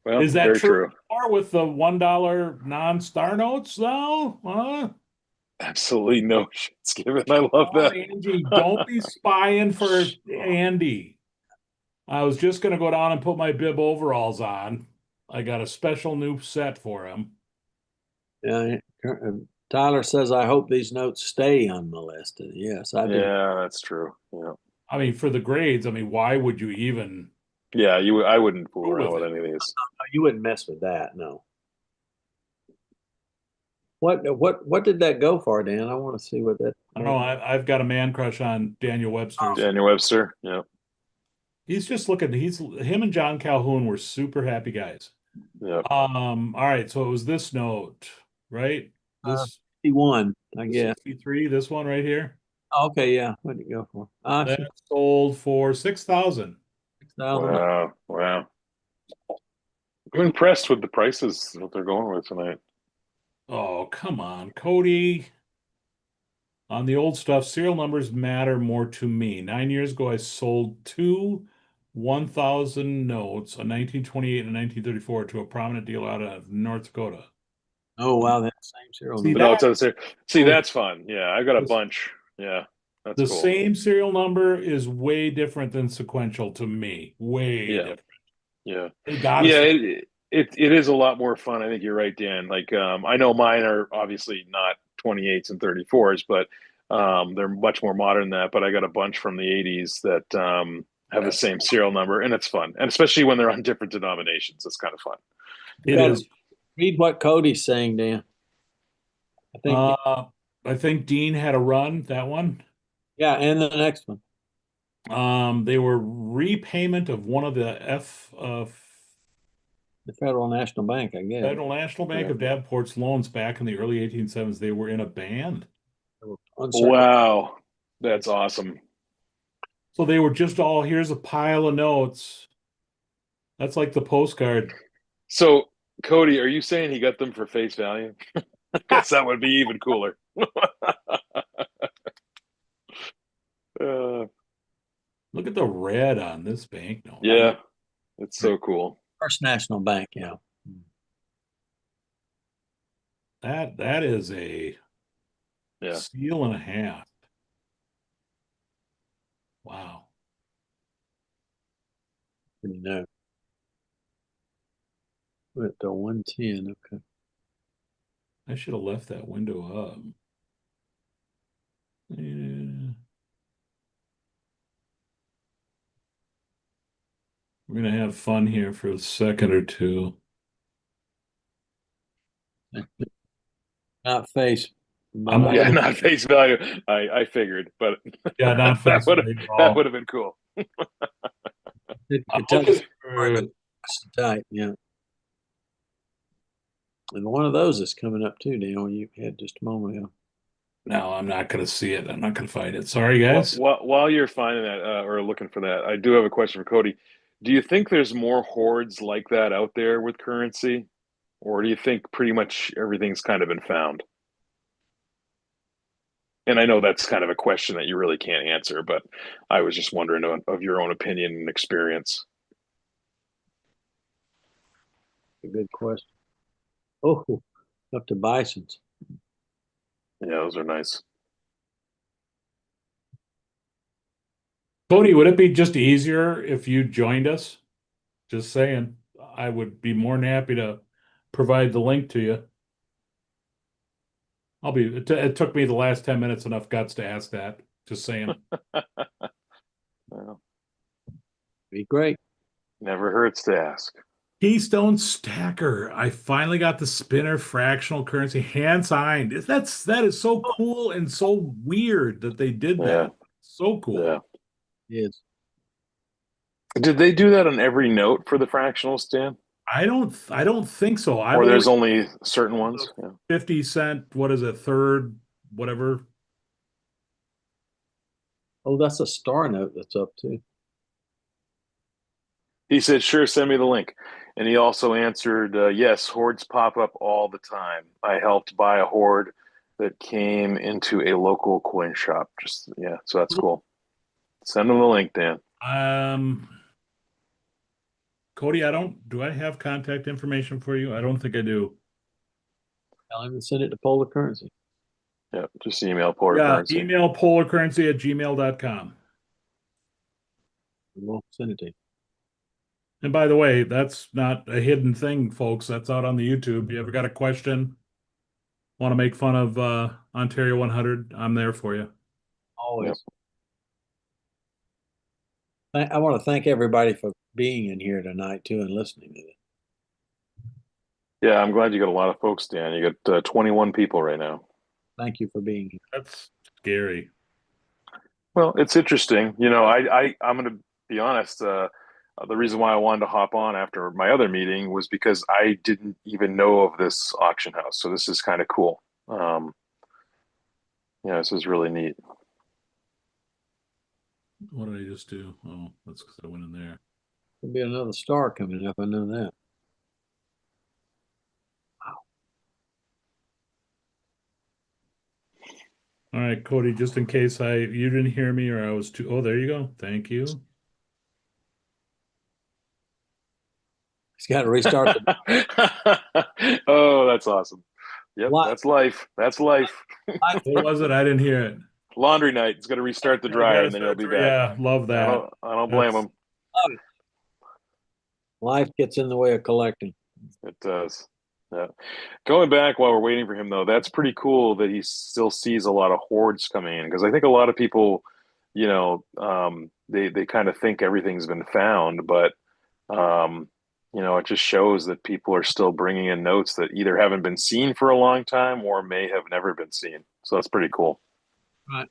Well, Is that very true true. anymore with the $1 non-star notes though? Huh? Absolutely no shits given. I Come love on, that. Angie, don't be spying for Andy. I was just gonna go down and put my bib overalls on. I got a special new set for him. Yeah, Tyler says, I hope these notes stay unmolested. Yes, I do. Yeah, that's true. Yeah. I mean, for the grades, I mean, why would you even Yeah, I wouldn't fool fool around with with it? any of these. You wouldn't mess with that, no. What did that go for, Dan? I want to see what that. I don't know. I've got a man crush on Daniel Webster's. Daniel Webster. Yeah. He's just looking. He's him and John Calhoun were super happy guys. Yeah. All right. So it was this note, right? This 51, I the guess. 63. This one right here. Okay, yeah. What did it go for? That sold for 6,000. 6,000. Wow. Wow. I'm impressed with the prices that they're going with tonight. Oh, come on, Cody. On the old stuff, serial numbers matter more to me. 9 years ago, I sold two 1,000 notes, a 1928 and a 1934, to a prominent dealer out of North Dakota. Oh, wow. That's the same serial See But number. no, that? see, So that's fun. Yeah, I've got a bunch. Yeah, that's the cool. same serial number is way different than sequential to me. Way Yeah, different. yeah, They gotta yeah. stay. It is a lot more fun. I think you're right, Dan. Like, I know mine are obviously not 28s and 34s, but they're much more modern than that. But I got a bunch from the 80s that have the same serial number, and it's fun, and especially when they're on different denominations, it's kind of fun. You It gotta is. read what Cody's saying, Dan. I think, I think Dean had a run, that one. yeah, and the next one, They were repayment of one of the the Federal National Bank, I guess. Federal National Bank Yeah. of Davenport's loans back in the early 1870s. They were in a band. They were uncertain. Wow, that's awesome. So they were just all, here's a pile of notes. That's like the postcard. So, Cody, are you saying he got them for face value? I guess that would be even cooler. Uh, Look at the red on this banknote. yeah, it's so cool. First National Bank, yeah. That is a Yeah. seal and a half. Wow. Pretty know. Went to 110, okay. I should have left that window up. Yeah. We're gonna have fun here for a second or two. Not face. I'm not Yeah, gonna, not face value. I figured, but yeah, not that face would value at that all. would have been cool. You I'm could tell looking it's for, tight, yeah. And one of those is coming up too, Dan, you had just a moment ago. no, I'm not gonna see it. I'm not gonna find it. Sorry, Well, guys. while you're finding that or looking for that, I do have a question for Cody. Do you think there's more hordes like that out there with currency, or do you think pretty much everything's kind of been found? And I know that's kind of a question that you really can't answer, but I was just wondering of your own opinion and experience. A good question. Oh, up to bisons. Yeah, those are nice. Cody, would it be just easier if you joined us? Just saying. I would be more than happy to provide the link to you. It took me the last 10 minutes enough guts to ask that. Just saying. Well, Be great. never hurts to ask. Keystone Stacker. I finally got the spinner fractional currency hand signed. That is so cool and so weird that they did Yeah, that. So cool. yeah. Yes. Did they do that on every note for the fractional stand? I don't think so. I've Or there's always only certain the ones? Yeah. 50 cent, what is it, third, whatever. Oh, that's a star note that's up too. He said, sure, send me the link. And he also answered, yes, hordes pop up all the time. I helped buy a horde that came into a local coin shop. Just, yeah, so that's cool. Send him the link, Dan. Um, Cody, do I have contact information for you? I don't think I do. Tell him to send it to Polar Currency. Yeah, just email Porter Yeah, Currency. email polarcurrency@gmail.com. We'll send it to you. And by the way, that's not a hidden thing, folks. That's out on the YouTube. You ever got a question? Want to make fun of Ontario 100? I'm there for you. Yep. Always. I want to thank everybody for being in here tonight too and listening to it. Yeah, I'm glad you got a lot of folks, Dan. You got 21 people right now. Thank you for being here. That's scary. Well, it's interesting. I'm going to be honest. The reason why I wanted to hop on after my other meeting was because I didn't even know of this auction house. So this is kind of cool. Yeah, this is really neat. What did I just do? Oh, that's because I went in there. There'll be another star coming up. I know that. All right, Cody, just in case you didn't hear me or I was too. Oh, there you go. Thank you. He's got to restart Oh, that's awesome. Yep, life. that's life. That's life. What was it? I didn't hear it. Laundry night. It's got to restart the I dryer, gotta and then he'll start be to, back. yeah, love that. I don't blame That's- him. Life gets in the way of collecting. It does. Yeah. Going back while we're waiting for him, though, that's pretty cool that he still sees a lot of hordes coming in because I think a lot of people, they kind of think everything's been found, but it just shows that people are still bringing in notes that either haven't been seen for a long time or may have never been seen. So that's pretty cool. Right.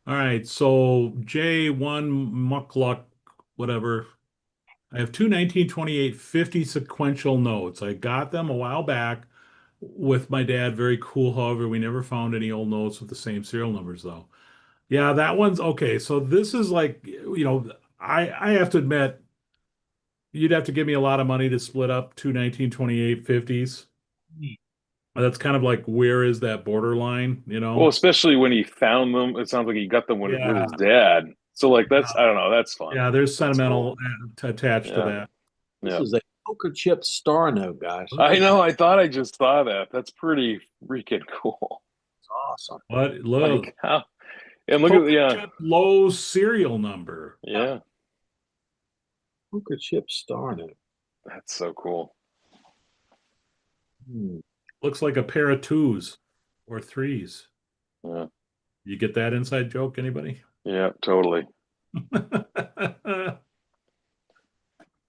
All right, so J1 Muckluck, whatever. I have two 1928 50 sequential notes. I got them a while back with my dad. Very cool. However, we never found any old notes with the same serial numbers, though. Yeah, that one's okay. So this is like, I have to admit, you'd have to give me a lot of money to split up two 1928 50s. That's kind of like, where is that borderline, you Well, know? especially when he found them, it sounds like he got them with Yeah, his dad. So like that's I don't know, that's fun. yeah, there's That's cool. sentimental attached to Yeah, that. This yeah. is a poker chip star note, guys. Look I at know. that. I thought I just saw that. That's pretty freaking cool. It's awesome. What? Look, Like how and look at poker yeah, chip low serial number. Yeah, yeah. poker chip star note. That's so cool. Hmm. Looks like a pair of twos or threes. Yeah, You get that inside joke, anybody? yeah, totally.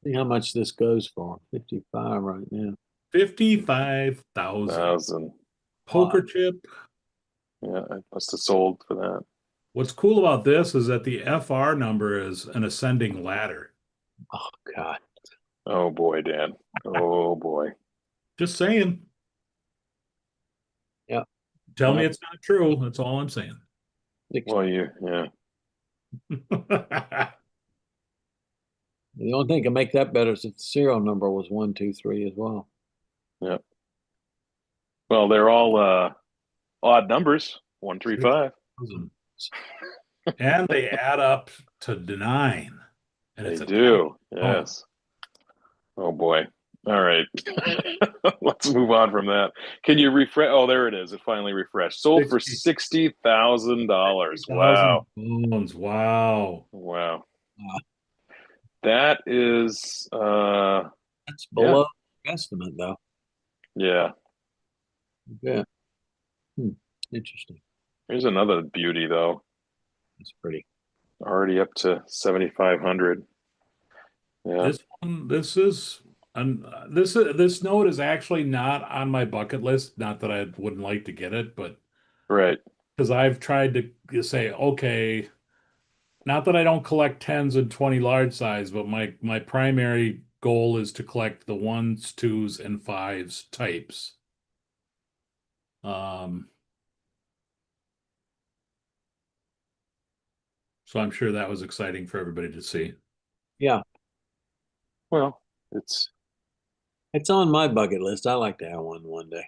See how much this goes for. 55 right now. 55,000. 1,000. Wow. Poker chip. Yeah, I must have sold for that. What's cool about this is that the FR number is an ascending ladder. Oh, God. Oh boy, Dan. Oh boy. Just saying. Yeah. Tell me Yeah. it's not true. That's all I'm saying. Well, yeah. The only thing can make that better is if the serial number was 123 as well. Yeah. Well, they're all odd numbers. 135. 6,000. And they add up to 9. And They it's a 10. do. Oh, Yes. Oh boy. All right. Let's move on from that. Can you refresh? Oh, there it is. It finally refreshed. Sold for 60 $60,000. 60,000 Wow. bones. Wow. Wow. Uh, That is that's yeah. below estimate, though. Yeah. Yeah. Hmm. Interesting. Here's another beauty though. That's pretty. Already up to 7,500. Yeah. This note is actually not on my bucket list. Not that I wouldn't like to get it, but Right. because I've tried to say, okay, not that I don't collect 10s and 20 large size, but my primary goal is to collect the ones, twos, and fives types. So I'm sure that was exciting for everybody to see. Yeah. Well, it's It's on my bucket list. I like to have one day.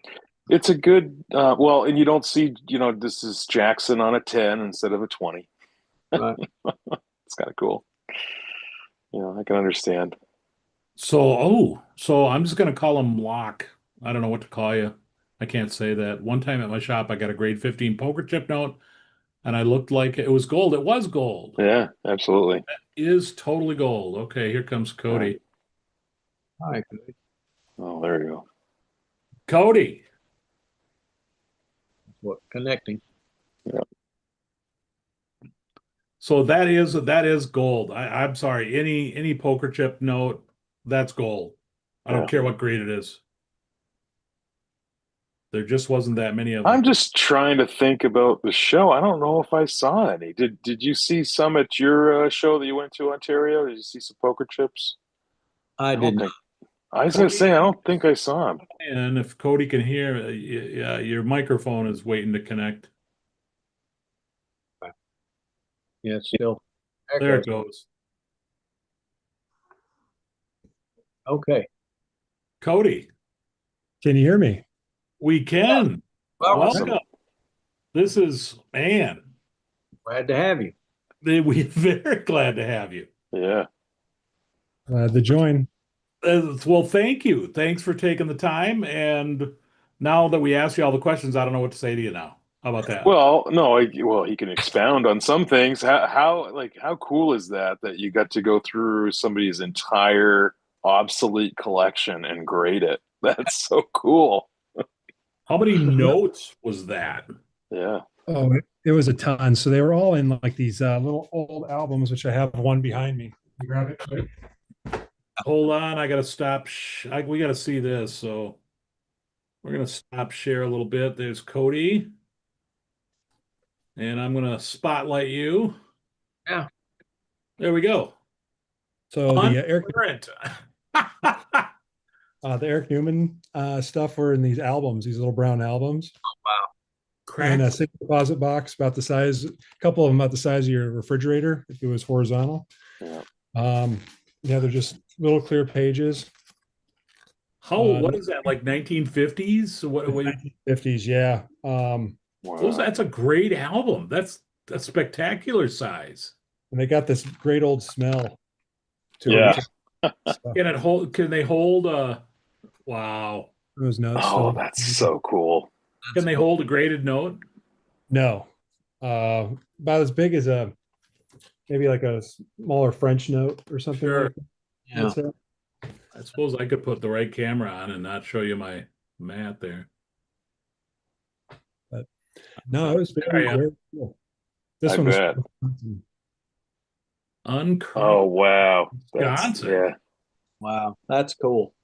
it's a good well, and you don't see, this is Jackson on a 10 instead of a 20. Right. It's kind of cool. I can understand. So I'm just gonna call him Lock. I don't know what to call you. I can't say that. One time at my shop, I got a grade 15 poker chip note, and I looked like it was gold. It was gold. Yeah, absolutely. It is totally gold. Okay, here comes Yeah. Cody. All right. Good. Oh, there you go. Cody. What connecting? Yeah. So that is gold. I'm sorry. Any poker chip note, that's gold. I don't Yeah. care what grade it is. There just wasn't that many of I'm them. just trying to think about the show. I don't know if I saw any. Did you see some at your show that you went to, Ontario? Did you see some poker chips? I I don't didn't. think. I was gonna Cody, say I don't think I saw him. and if Cody can hear, yeah, your microphone is waiting to connect. Yeah, it's still. There it goes. Okay. Cody, Can you hear me? we can. Well, we're Awesome. Welcome. This is, man, glad to have you. we're very glad to have you. Yeah. Glad to join. Well, thank you. Thanks for taking the time. And now that we asked you all the questions, I don't know what to say to you now. How about that? Well, no, he can expound on some things. How cool is that you got to go through somebody's entire obsolete collection and grade it? That's so cool. How many notes was that? Yeah. Oh, it was a ton. So they were all in like these little old albums, which I have one behind me. You grab it. hold on. I gotta stop. We gotta see this. So we're gonna stop share a little bit. There's Cody, and I'm gonna spotlight you. Yeah. There we go. So Uncurrent. The Eric Newman stuff were in these albums, these little brown albums, Crack. and a single deposit box about the size, a couple of them about the size of your refrigerator if it was horizontal. Yeah. Yeah, they're just little clear pages. What is that? Like 1950s? What 1950s, yeah. Wow. that's a great album. That's a spectacular size. And they got this great old smell to Yeah. them. So, Can they hold wow. those notes. Oh, So that's so cool. Can they hold a graded note? no, about as big as a maybe like a smaller French note or something Sure. like that. Yeah. That's it. I suppose I could put the right camera on and not show you my mat there. But no, it was There I am. very cool. This I one bet. was Uncurrent. Oh, wow. Wisconsin. Yeah. Wow, that's cool.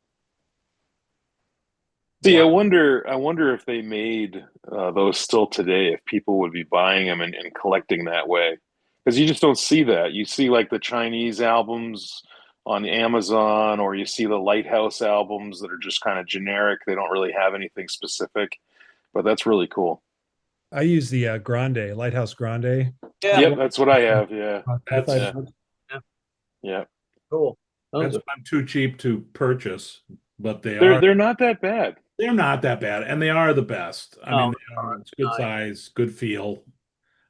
See, Wow. I wonder if they made those still today, if people would be buying them and collecting that way. Because you just don't see that. You see like the Chinese albums on Amazon, or you see the Lighthouse albums that are just kind of generic. They don't really have anything specific, but that's really cool. I use the Grande Lighthouse Grande. Yeah, Yep, that's what I have. Yeah, That's yeah, yeah, yeah. cool. Those that's are, I'm too cheap to purchase, but They're not that bad. they're not that bad, and they are the best. I mean, oh, they are. It's good nice. size, good feel.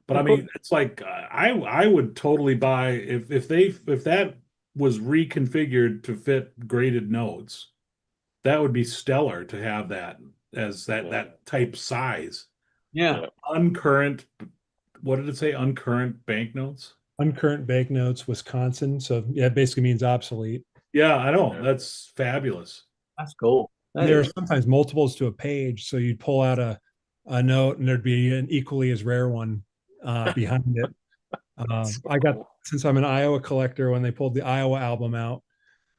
But I Of course. mean, it's like I would totally buy if that was reconfigured to fit graded notes, that would be stellar to have that as Yeah. that type size. Yeah, Yeah. Uncurrent, what did it say? Uncurrent banknotes? Uncurrent banknotes, Wisconsin. So yeah, it basically means obsolete. Yeah, I know. Yeah. That's fabulous. that's cool. That There are is. sometimes multiples to a page, so you'd pull out a note, and there'd be an equally as rare one behind it. So I got cool. since I'm an Iowa collector, when they pulled the Iowa album out,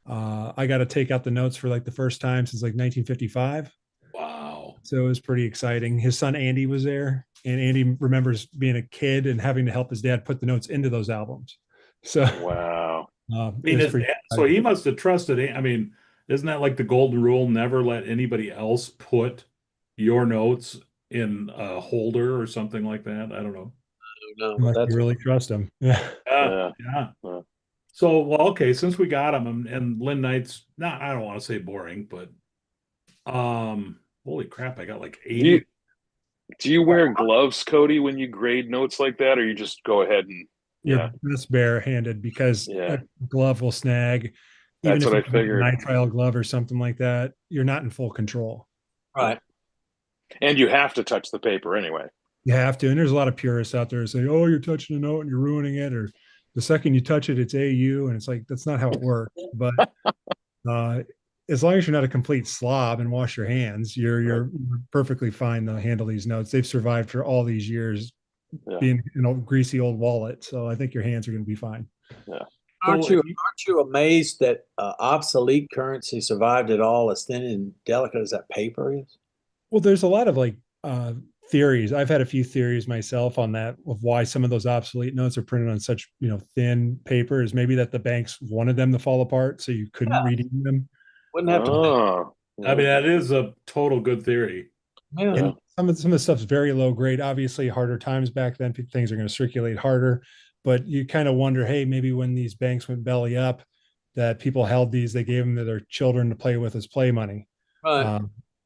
I got to take out the notes for like the first time since like 1955. Wow. So it was pretty exciting. His son Andy was there, and Andy remembers being a kid and having to help his dad put the notes into those albums. So Wow. I it mean, was pretty so he exciting. must have trusted it. I mean, isn't that like the golden rule? Never let anybody else put your notes in a holder or something like that. I don't know. No, Unless that's you really trust him. Yeah. Yeah, Yeah. yeah. Yeah. So, well, okay, since we got him, and Lynn Knight's not, I don't want to say boring, but holy crap, I got like Do you 80. do you wear gloves, Cody, when you grade notes like that, or you just go ahead and You're yeah, best barehanded because yeah. a glove will snag. Even That's if what I you have a figured. nitrile glove or something like that, you're not in full control. right. And you have to touch the paper anyway. You have to. And there's a lot of purists out there saying, oh, you're touching a note and you're ruining it. Or the second you touch it, it's AU. And it's like, that's not how it works. But uh, as long as you're not a complete slob and wash your hands, you're perfectly fine to handle these notes. They've survived for all these years Yeah. being in a greasy old wallet. So I think your hands are going to be fine. Yeah. Aren't you amazed that obsolete currency survived at all, as thin and delicate as that paper is? Well, there's a lot of like theories. I've had a few theories myself on that of why some of those obsolete notes are printed on such thin paper. Is maybe that the banks wanted them to fall apart so you couldn't Yeah, redeem them. wouldn't have to. Oh, I mean, that is a total good theory. Yeah, And some of the stuff's very low grade. Obviously, harder times back then, things are going to circulate harder. But you kind of wonder, hey, maybe when these banks went belly up, that people held these, they gave them to their children to play with as play money. right.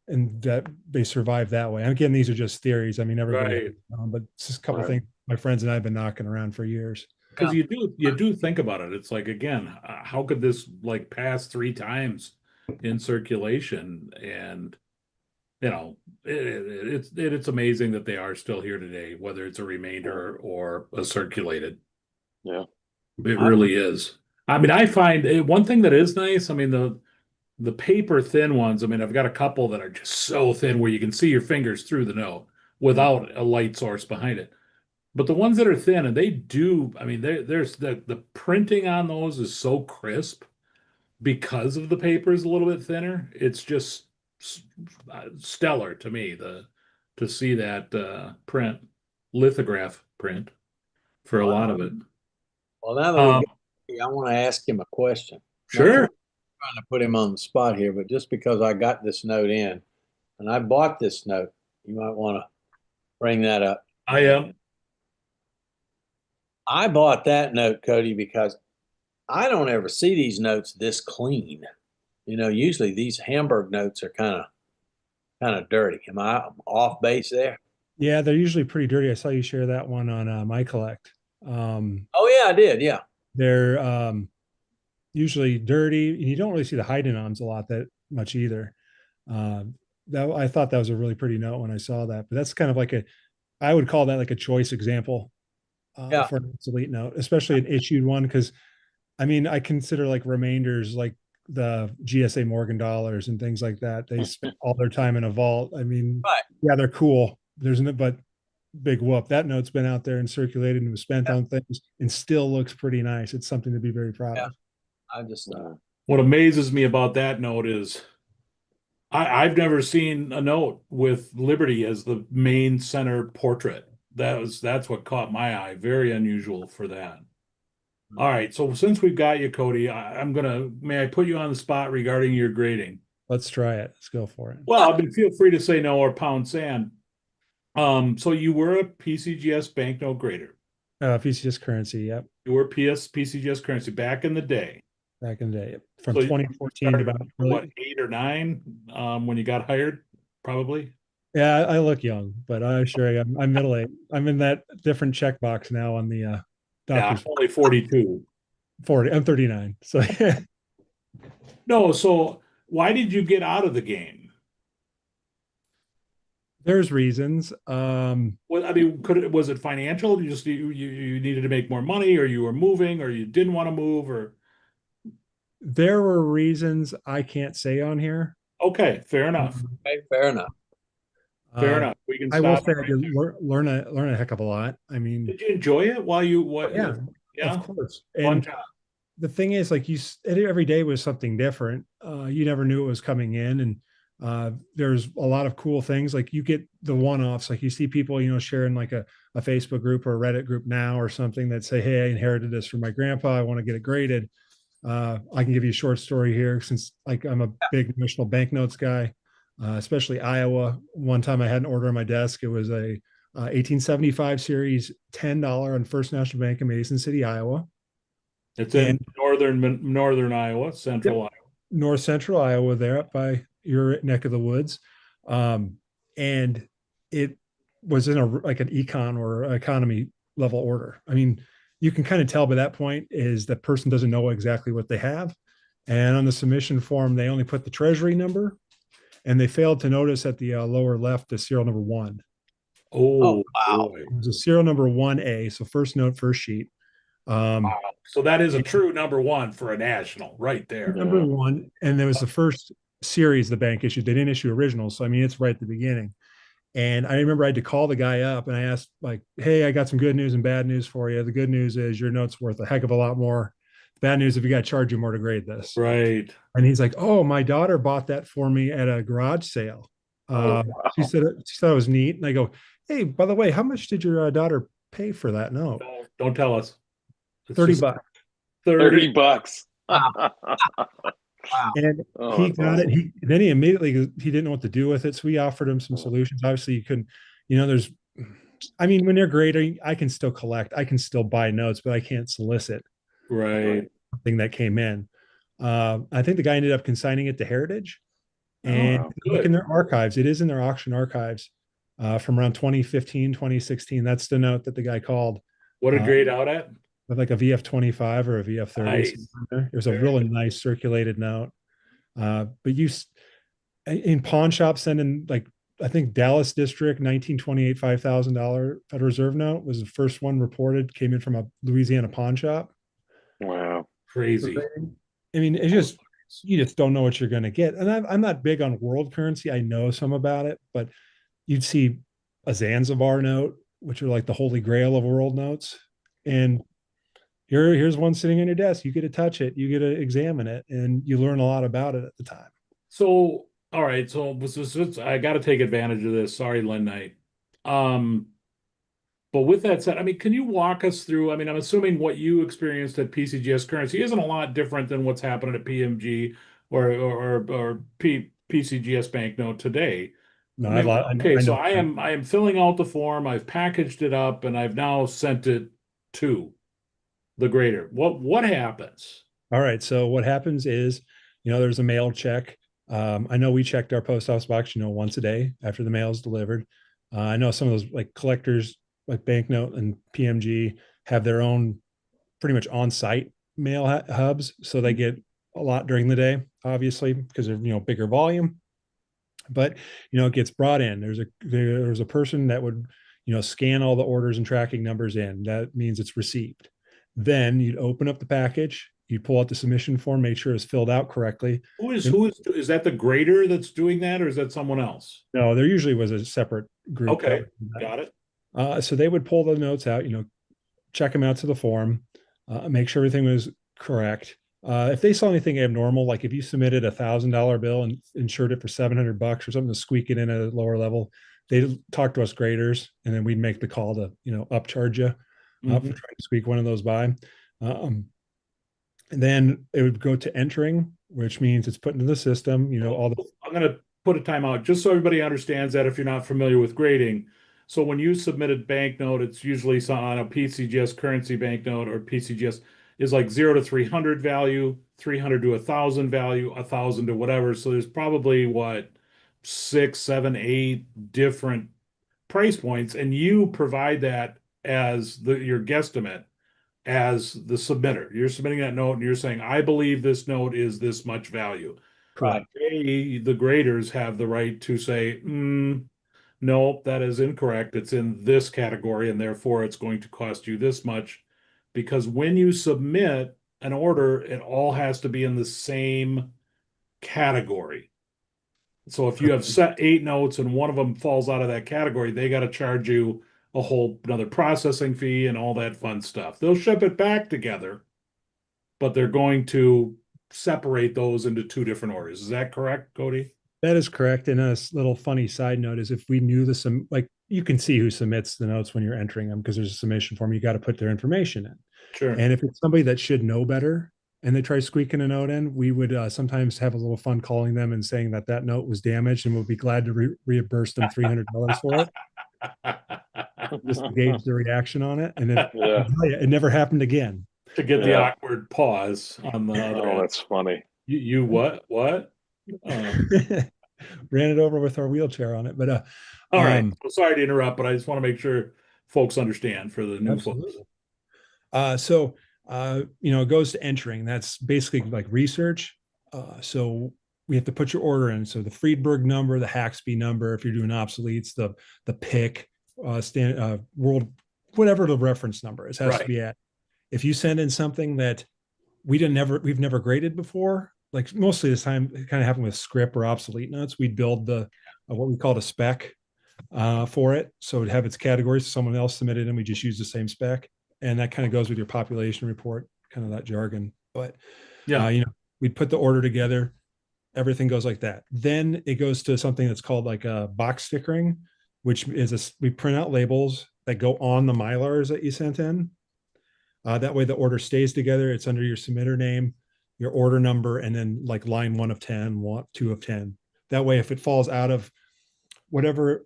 And that they survive that way. And again, these are just theories. I mean, everybody, Right. but it's just a couple Right. things my friends and I have been knocking around for years. Because you do think about it. It's like, again, how could this like pass 3 times in circulation? And it's amazing that they are still here today, whether it's a remainder or a circulated. Yeah. It really is. I mean, I find one thing that is nice. I mean, the paper thin ones. I mean, I've got a couple that are just so thin where you can see your fingers through the note without a light source behind it. But the ones that are thin, and they do, I mean, there's the printing on those is so crisp because of the paper is a little bit thinner. It's just stellar to me to see that print, lithograph print for a lot of it. Well, now that we Um, got here, I want to ask him a question. Not sure. trying to put him on the spot here, but just because I got this note in and I bought this note, you might want to bring that up. I am. I bought that note, Cody, because I don't ever see these notes this clean. Usually these Hamburg notes are kind of dirty. Am I off base there? Yeah, they're usually pretty dirty. I saw you share that one on my collect. Oh yeah, I did. Yeah. They're usually dirty, and you don't really see the hide-in-ons a lot that much either. That I thought that was a really pretty note when I saw that, but that's kind of like I would call that like a choice example Yeah. for an obsolete note, especially an issued one, because I mean I consider like remainders like the GSA Morgan dollars and things like that. They spend all their time in a vault. I mean, Right. yeah, they're cool. There's no, but big whoop. That note's been out there and circulated and was spent Yeah. on things and still looks pretty nice. It's something to be very proud Yeah. of. I just What amazes me about that note is I've never seen a note with Liberty as the main center portrait. That's what caught my eye. Very unusual for that. All right, so since we've got you, Cody, may I put you on the spot regarding your grading? Let's try it. Let's go for it. Well, I mean, feel free to say no or pound sand. So you were a PCGS banknote grader. PCS currency. Yep. You were PCGS currency back in the day. Back in the day. Yep. From So you 2014 to started about what, 8 or 9, when you got hired, probably. Yeah, I look young, but I sure am. I'm middle aged. I'm in that different checkbox now on the Yeah, doctor's I'm only 42. 40. I'm 39. So No, so why did you get out of the game? there's reasons. Well, I mean, was it financial? You needed to make more money, or you were moving, or you didn't want to move, or There were reasons I can't say on here. okay, fair enough. okay, fair enough. Fair Uh, enough. We can I will stop say it I right did there. learn a heck of a lot. I mean, Did you enjoy it while you what? yeah, of Yeah, course. fun And job. the thing is, like every day was something different. You never knew it was coming in, and there's a lot of cool things. Like you get the one-offs, like you see people, sharing like a Facebook group or a Reddit group now or something that say, "Hey, I inherited this from my grandpa. I want to get it graded." I can give you a short story here, since like I'm a big national banknotes guy, especially Iowa. One time I had an order on my desk. It was a 1875 series $10 on First National Bank in Mason City, Iowa. It's And in northern Iowa, central yep, north central Iowa, there up by your neck of the woods. And it was in like an econ or economy level order. I mean, you can kind of tell by that point is the person doesn't know exactly what they have. And on the submission form, they only put the treasury number, and they failed to notice at the lower left the serial number 1. Oh Oh wow. boy. It was a serial number 1A, so first note, first sheet. Wow. So that is a true number one for a national right there. Number 1, and there was the first series the bank issued. They didn't issue originals, so I mean it's right at the beginning. And I remember I had to call the guy up and I asked, like, "Hey, I got some good news and bad news for you. The good news is your note's worth a heck of a lot more. The bad news, if you got to charge you more to grade this." Right. And he's like, "Oh, my daughter bought that for me at a garage sale. Oh, She wow. said she thought it was neat." And I go, "Hey, by the way, how much did your daughter pay for that note?" Don't tell us. It's 30 just bucks. 30. $30. Wow. Wow. And Oh, he that's got it. awesome. He immediately, he didn't know what to do with it. So we offered him some solutions. Obviously, you couldn't, there's, I mean, when they're grading, I can still collect, I can still buy notes, but I can't solicit Right. something that came in. I think the guy ended up consigning it to Heritage, and Oh, look in good. their archives. It is in their auction archives from around 2015, 2016. That's the note that the guy called What a uh, grade out at. with like a VF 25 or a VF 30. Nice. It was a Very really good. nice circulated note. But in pawn shops sending, like, I think Dallas District 1928 $5,000 Federal Reserve note was the first one reported, came in from a Louisiana pawn shop. Wow. Crazy. I mean, it's just, you just don't know what you're going to get. And I'm not big on world currency. I know some about it, but you'd see a Zanzibar note, which are like the holy grail of world notes. And here's one sitting on your desk. You get to touch it, you get to examine it, and you learn a lot about it at the time. So, all right. So, I got to take advantage of this. Sorry, Len Knight. Um, but with that said, I mean, can you walk us through? I mean, I'm assuming what you experienced at PCGS Currency isn't a lot different than what's happening at PMG or PCGS Banknote today. No, I mean, okay, I so know. I am filling out the form, I've packaged it up, and I've now sent it to the grader. What happens? All right. So what happens is, there's a mail check. I know we checked our post office box, once a day after the mail is delivered. I know some of those like collectors, like Banknote and PMG, have their own pretty much on-site mail hubs, so they get a lot during the day, obviously because of bigger volume. But it gets brought in. There's a person that would scan all the orders and tracking numbers in. That means it's received. Then you'd open up the package, you'd pull out the submission form, make sure it's filled out correctly. Who is that, the grader that's doing that, or is that someone else? No, there usually was a separate group. Okay, got it. So they would pull the notes out, check them out to the form, make sure everything was correct. If they saw anything abnormal, like if you submitted $1,000 bill and insured it for $700 or something to squeak it in at a lower level, they'd talk to us graders, and then we'd make the call to upcharge you for trying to squeak one of those by. And then it would go to entering, which means it's put into the system. I'm going to put a timeout just so everybody understands that if you're not familiar with grading. So when you submitted banknote, it's usually on a PCGS currency banknote, or PCGS is like 0 to 300 value, 300 to 1,000 value, 1,000 to whatever. So there's probably what, 6, 7, 8 different price points, and you provide that as your guesstimate as the submitter. You're submitting that note and you're saying, I believe this note is this much value. Correct. The graders have the right to say, no, that is incorrect. It's in this category, and therefore it's going to cost you this much. Because when you submit an order, it all has to be in the same category. So if you have set 8 notes and one of them falls out of that category, they got to charge you a whole another processing fee and all that fun stuff. They'll ship it back together, but they're going to separate those into 2 different orders. Is that correct, Cody? That is correct. And a little funny side note is, if we knew like you can see who submits the notes when you're entering them, because there's a submission form, you got to put their information in. Sure. And if it's somebody that should know better and they try squeaking a note in, we would sometimes have a little fun calling them and saying that note was damaged, and we'll be glad to reimburse them $300 for it. Just to gauge the reaction on it. And it never happened again. To get the awkward pause on the other end. That's funny. You what? Ran it over with our wheelchair on it. But all right. So sorry to interrupt, but I just want to make sure folks understand for the new folks. It goes to entering. That's basically like research. So we have to put your order in. So the Friedberg number, the Haxby number, if you're doing obsoletes, the pick, world, whatever the reference number is, has to be at. If you send in something that we've never graded before, like mostly this time it kind of happened with script or obsolete notes, we'd build the what we called a spec for it. So it'd have its categories. Someone else submitted and we just use the same spec. And that kind of goes with your population report, kind of that jargon. But we'd put the order together. Everything goes like that. Then it goes to something that's called like a box stickering, which is we print out labels that go on the Mylars that you sent in. That way the order stays together. It's under your submitter name, your order number, and then like line 1 of 10, 2 of 10. That way, if it falls out of whatever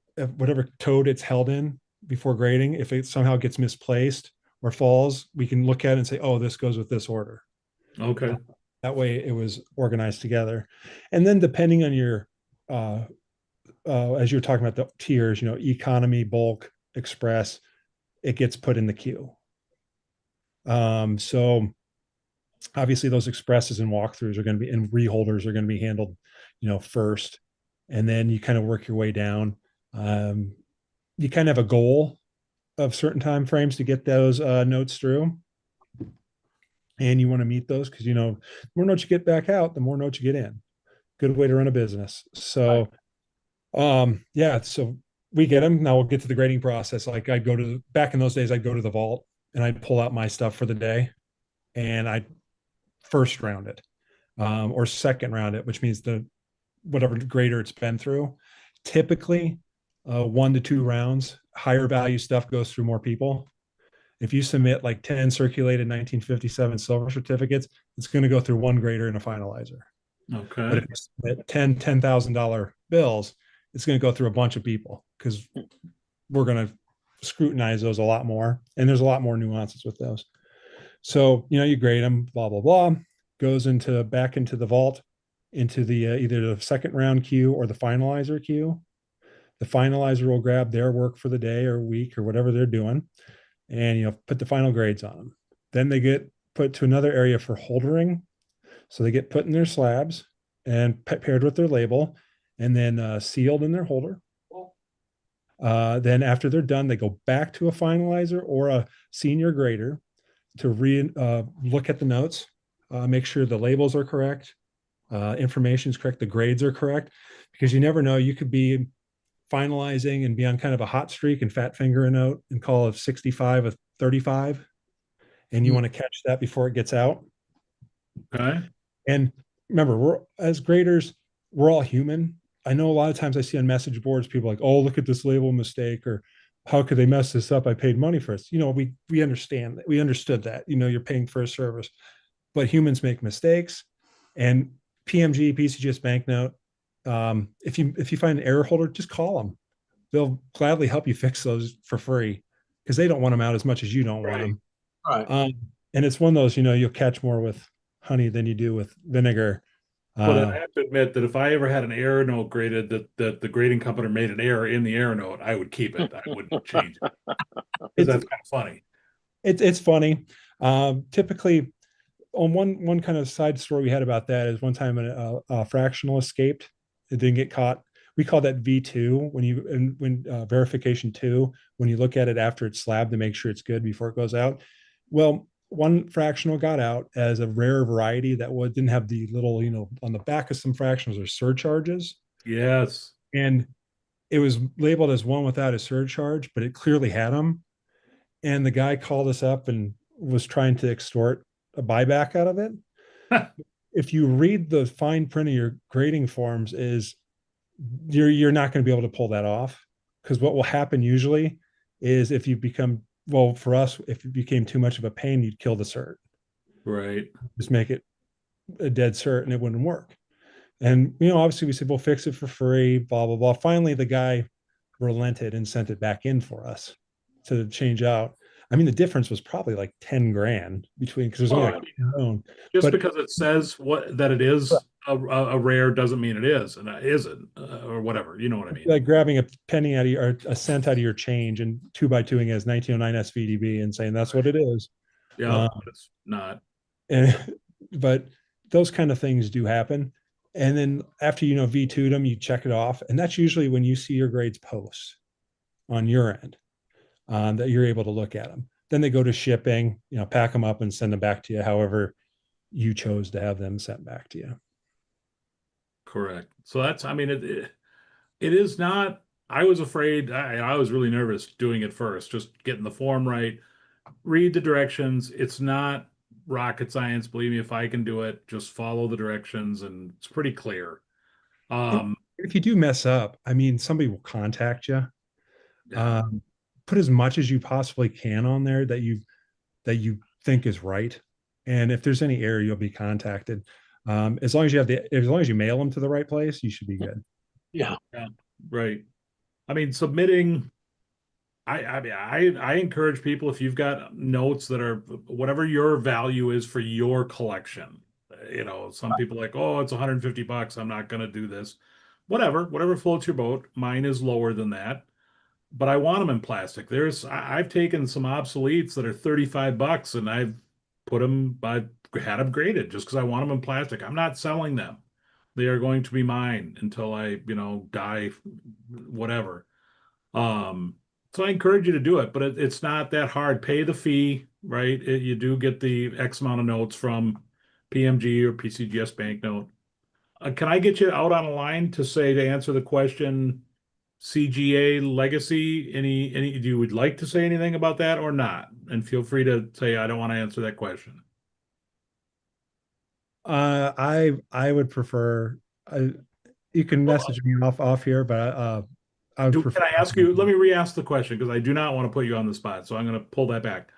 tote it's held in before grading, if it somehow gets misplaced or falls, we can look at it and say, oh, this goes with this order. Okay. That way it was organized together. And then depending on your, as you're talking about the tiers, economy, bulk, express, it gets put in the queue. So obviously those expresses and walkthroughs are going to be, and reholders are going to be handled, first, and then you kind of work your way down. You kind of have a goal of certain time frames to get those notes through, and you want to meet those because the more notes you get back out, the more notes you get in. Good way to run a business. So so we get them. Now we'll get to the grading process. Like back in those days, I'd go to the vault and I'd pull out my stuff for the day. and I first round it, or second round it, which means the whatever grader it's been through. Typically, 1 to 2 rounds. Higher value stuff goes through more people. If you submit like 10 circulated 1957 silver certificates, it's going to go through one grader and a finalizer. But Okay. if you submit $10,000 bills, it's going to go through a bunch of people because we're going to scrutinize those a lot more. And there's a lot more nuances with those. So, you grade them, blah, blah, blah, goes back into the vault, into the either the second round queue or the finalizer queue. The finalizer will grab their work for the day or week or whatever they're doing and, put the final grades on them. Then they get put to another area for holdering. So they get put in their slabs and paired with their label and then sealed in their holder. Then after they're done, they go back to a finalizer or a senior grader to look at the notes, make sure the labels are correct, information is correct, the grades are correct, because you never know, you could be finalizing and be on kind of a hot streak and fat finger a note and call a 65 a 35, and you want to catch that before it gets out. Okay. And remember, as graders, we're all human. I know a lot of times I see on message boards people like, oh, look at this label mistake, or how could they mess this up? I paid money for this. We understand that. We understood that. You're paying for a service, but humans make mistakes. And PMG, PCGS Banknote, if you find an error holder, just call them. They'll gladly help you fix those for free because they don't want them out as much as you don't want them. Right. And it's one of those, you'll catch more with honey than you do with vinegar. But I have to admit that if I ever had an error note graded that the grading company made an error in the error note, I would keep it. I wouldn't change it. Because that's kind of funny. It's funny. Typically, on one kind of side story we had about that is one time a fractional escaped. It didn't get caught. We call that V2 when verification 2, when you look at it after it's slabbed to make sure it's good before it goes out. Well, one fractional got out as a rare variety that didn't have the little, on the back of some fractionals are surcharges. Yes. And it was labeled as one without a surcharge, but it clearly had them. And the guy called us up and was trying to extort a buyback out of it. If you read the fine print of your grading forms, you're not going to be able to pull that off, because what will happen usually is if you become, well, for us, if it became too much of a pain, you'd kill the cert. Right. Just make it a dead cert and it wouldn't work. And, obviously we said, we'll fix it for free, blah, blah, blah. Finally, the guy relented and sent it back in for us to change out. I mean, the difference was probably like 10 grand between, because there's only like own. Just because it says that it is a rare doesn't mean it is, and it isn't, or whatever. You know what I mean? Like grabbing a penny out of or a cent out of your change and 2x2ing as 1909 SVDB and saying that's what it is. Yeah, it's not. But those kind of things do happen. And then after V2'd them, you check it off, and that's usually when you see your grades post on your end, that you're able to look at them. Then they go to shipping, pack them up and send them back to you, however you chose to have them sent back to you. Correct. So that's, I mean, it is not, I was afraid, I was really nervous doing it first, just getting the form right, read the directions. It's not rocket science. Believe me, if I can do it, just follow the directions and it's pretty clear. If you do mess up, I mean, somebody will contact you. Yeah. Put as much as you possibly can on there that you think is right. And if there's any error, you'll be contacted. As long as you mail them to the right place, you should be good. Yeah. Right. I mean, submitting, I encourage people, if you've got notes that are whatever your value is for your collection, some people like, oh, it's $150. I'm not going to do this. Whatever floats your boat. Mine is lower than that, but I want them in plastic. I've taken some obsoletes that are $35 and I've had them graded just because I want them in plastic. I'm not selling them. They are going to be mine until I, die, whatever. So I encourage you to do it, but it's not that hard. Pay the fee, right? You do get the X amount of notes from PMG or PCGS Banknote. Can I get you out on a line to answer the question, CGA legacy? Do you would like to say anything about that or not? And feel free to say, I don't want to answer that question. I would prefer. Uh, you can message me off here, but I would prefer. Can I ask you? Let me re-ask the question because I do not want to put you on the spot. So I'm going to pull that back.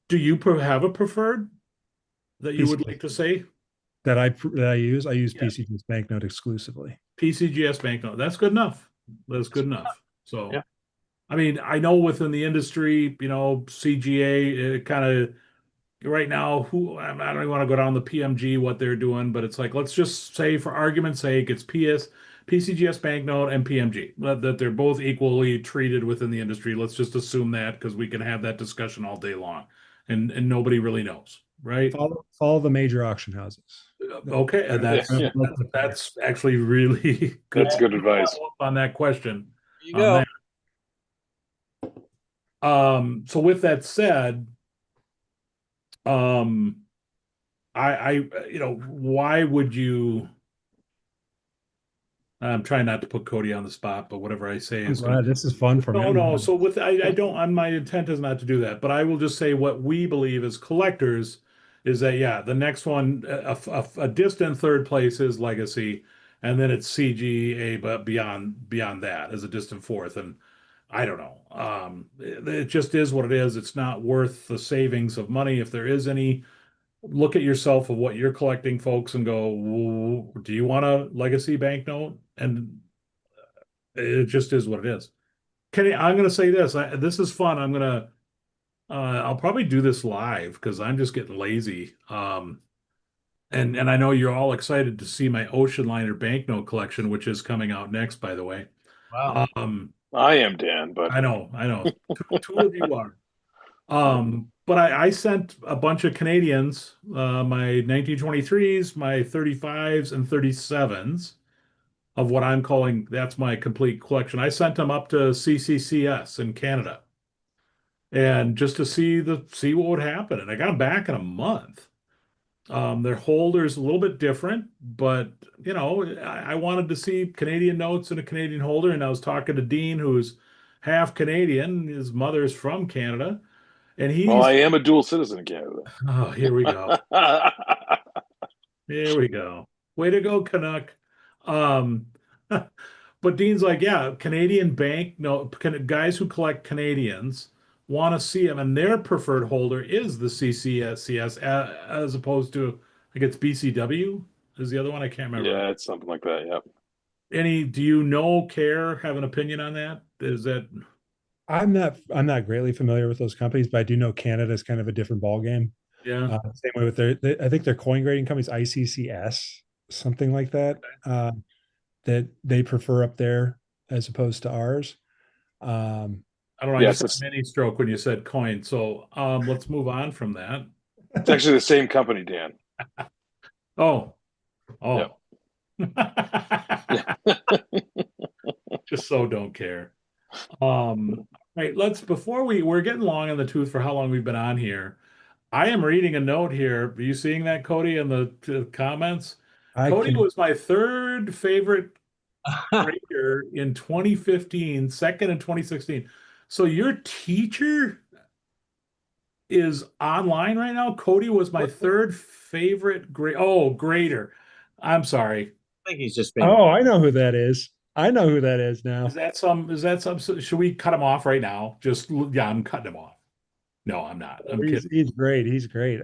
Do you have a preferred that you would PCGS like to say? that I use. I use Yeah. PCGS Banknote exclusively. PCGS Banknote. That's good enough. That's good enough. So, Yeah. I mean, I know within the industry, CGA, it kind of right now, I don't even want to go down the PMG what they're doing, but it's like let's just say for argument's sake, it's PCGS Banknote and PMG that they're both equally treated within the industry. Let's just assume that because we can have that discussion all day long, and nobody really knows, right? Follow the major auction houses. Okay, and Yeah, yeah. that's actually really good. That's good advice. On that question. There you On go. that. So with that said, um, I, why would you? I'm trying not to put Cody on the spot, but whatever I say I'm is going to. glad this is fun for me. No, no. So with I don't. My intent is not to do that, but I will just say what we believe as collectors is that yeah, the next one, a distant third place is Legacy, and then it's CGA, but beyond that is a distant fourth, and I don't know. It just is what it is. It's not worth the savings of money if there is any. Look at yourself of what you're collecting, folks, and go, do you want a legacy banknote? And it just is what it is. Kenny, I'm going to say this. This is fun. I'll probably do this live because I'm just getting lazy. And I know you're all excited to see my ocean liner banknote collection, which is coming out next, by the way. Wow. I am Dan, but I know. Two of you are. But I sent a bunch of Canadians, my 1923s, my 35s, and 37s of what I'm calling that's my complete collection. I sent them up to CCCS in Canada, and just to see what would happen. And I got them back in a month. Their holder's a little bit different, but I wanted to see Canadian notes in a Canadian holder, and I was talking to Dean, who's half Canadian. His mother's from Canada, and well, I he's am a dual citizen in Canada. oh, here we go. Here we go. Way to go, Canuck. Um, but Dean's like, yeah, Canadian bank, no, guys who collect Canadians want to see them, and their preferred holder is the CCSCS as opposed to, I guess, BCW is the other one. I can't remember. Yeah, it's something like that. Yeah. Do you have an opinion on that? Is that, I'm not greatly familiar with those companies, but I do know Canada is kind of a different ballgame. yeah? Same way with I think their coin grading companies, ICCS, something like that, that they prefer up there as opposed to ours. I don't know. I Yes, just had a mini stroke when you said coin. So let's move on from that. it's actually the same company, Dan. Oh, Yep. oh. Just so don't care. Right, before we're getting long in the tooth for how long we've been on here. I am reading a note here. Are you seeing that, Cody, in the comments? Cody was my third favorite grader in 2015, second in 2016. So your teacher is online right now? Cody was my third favorite grader. I'm sorry. I think he's just being. Oh, I know who that is. I know who that is now. Is that some, should we cut him off right now? Yeah, I'm cutting him off. No, I'm not. I'm kidding. He's great. He's great.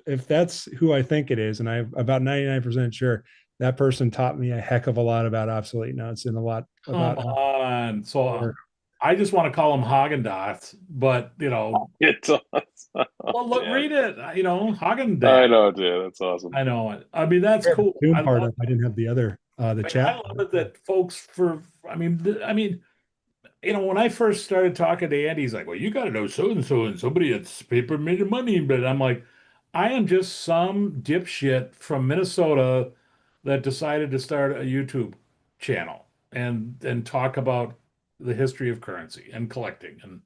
If that's who I think it is, and I'm about 99% sure that person taught me a heck of a lot about obsolete notes and a lot Come about on. So I just want to call him Haagen-Dazs, but It does. well, look, read it. Haagen-Dazs. I know, dude. That's awesome. I know it. I mean, that's cool. I didn't have the other the chat. I love it that folks when I first started talking to Andy, he's like, well, you got to know so and so and somebody that's paper made money. But I'm like, I am just some dipshit from Minnesota that decided to start a YouTube channel and talk about the history of currency and collecting and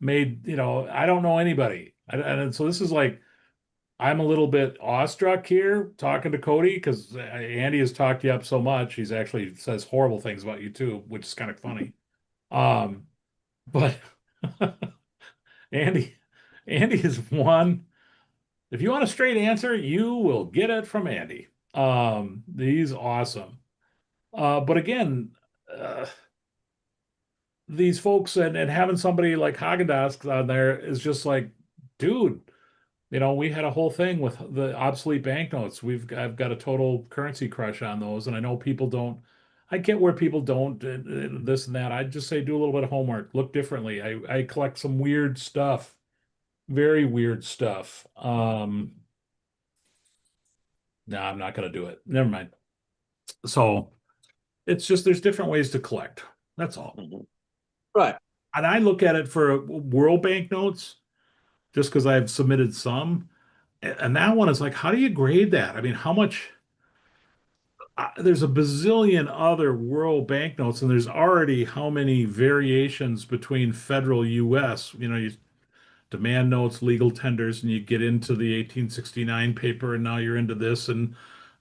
I don't know anybody. And so this is like, I'm a little bit awestruck here talking to Cody because Andy has talked you up so much. He's actually says horrible things about you too, which is kind of funny. But Andy, Andy is one If you want a straight answer, you will get it from Andy. He's awesome. But again, these folks and having somebody like Haagen-Dazs on there is just like, dude, we had a whole thing with the obsolete banknotes. I've got a total currency crush on those, and I know people don't. I get where people don't this and that. I just say do a little bit of homework, look differently. I collect some weird stuff, very weird stuff. No, I'm not going to do it. Never mind. So it's just there's different ways to collect. That's all. Right. And I look at it for world banknotes just because I've submitted some. And that one is like, how do you grade that? I mean, how much? There's a bazillion other world banknotes, and there's already how many variations between federal US. You demand notes, legal tenders, and you get into the 1869 paper, and now you're into this, and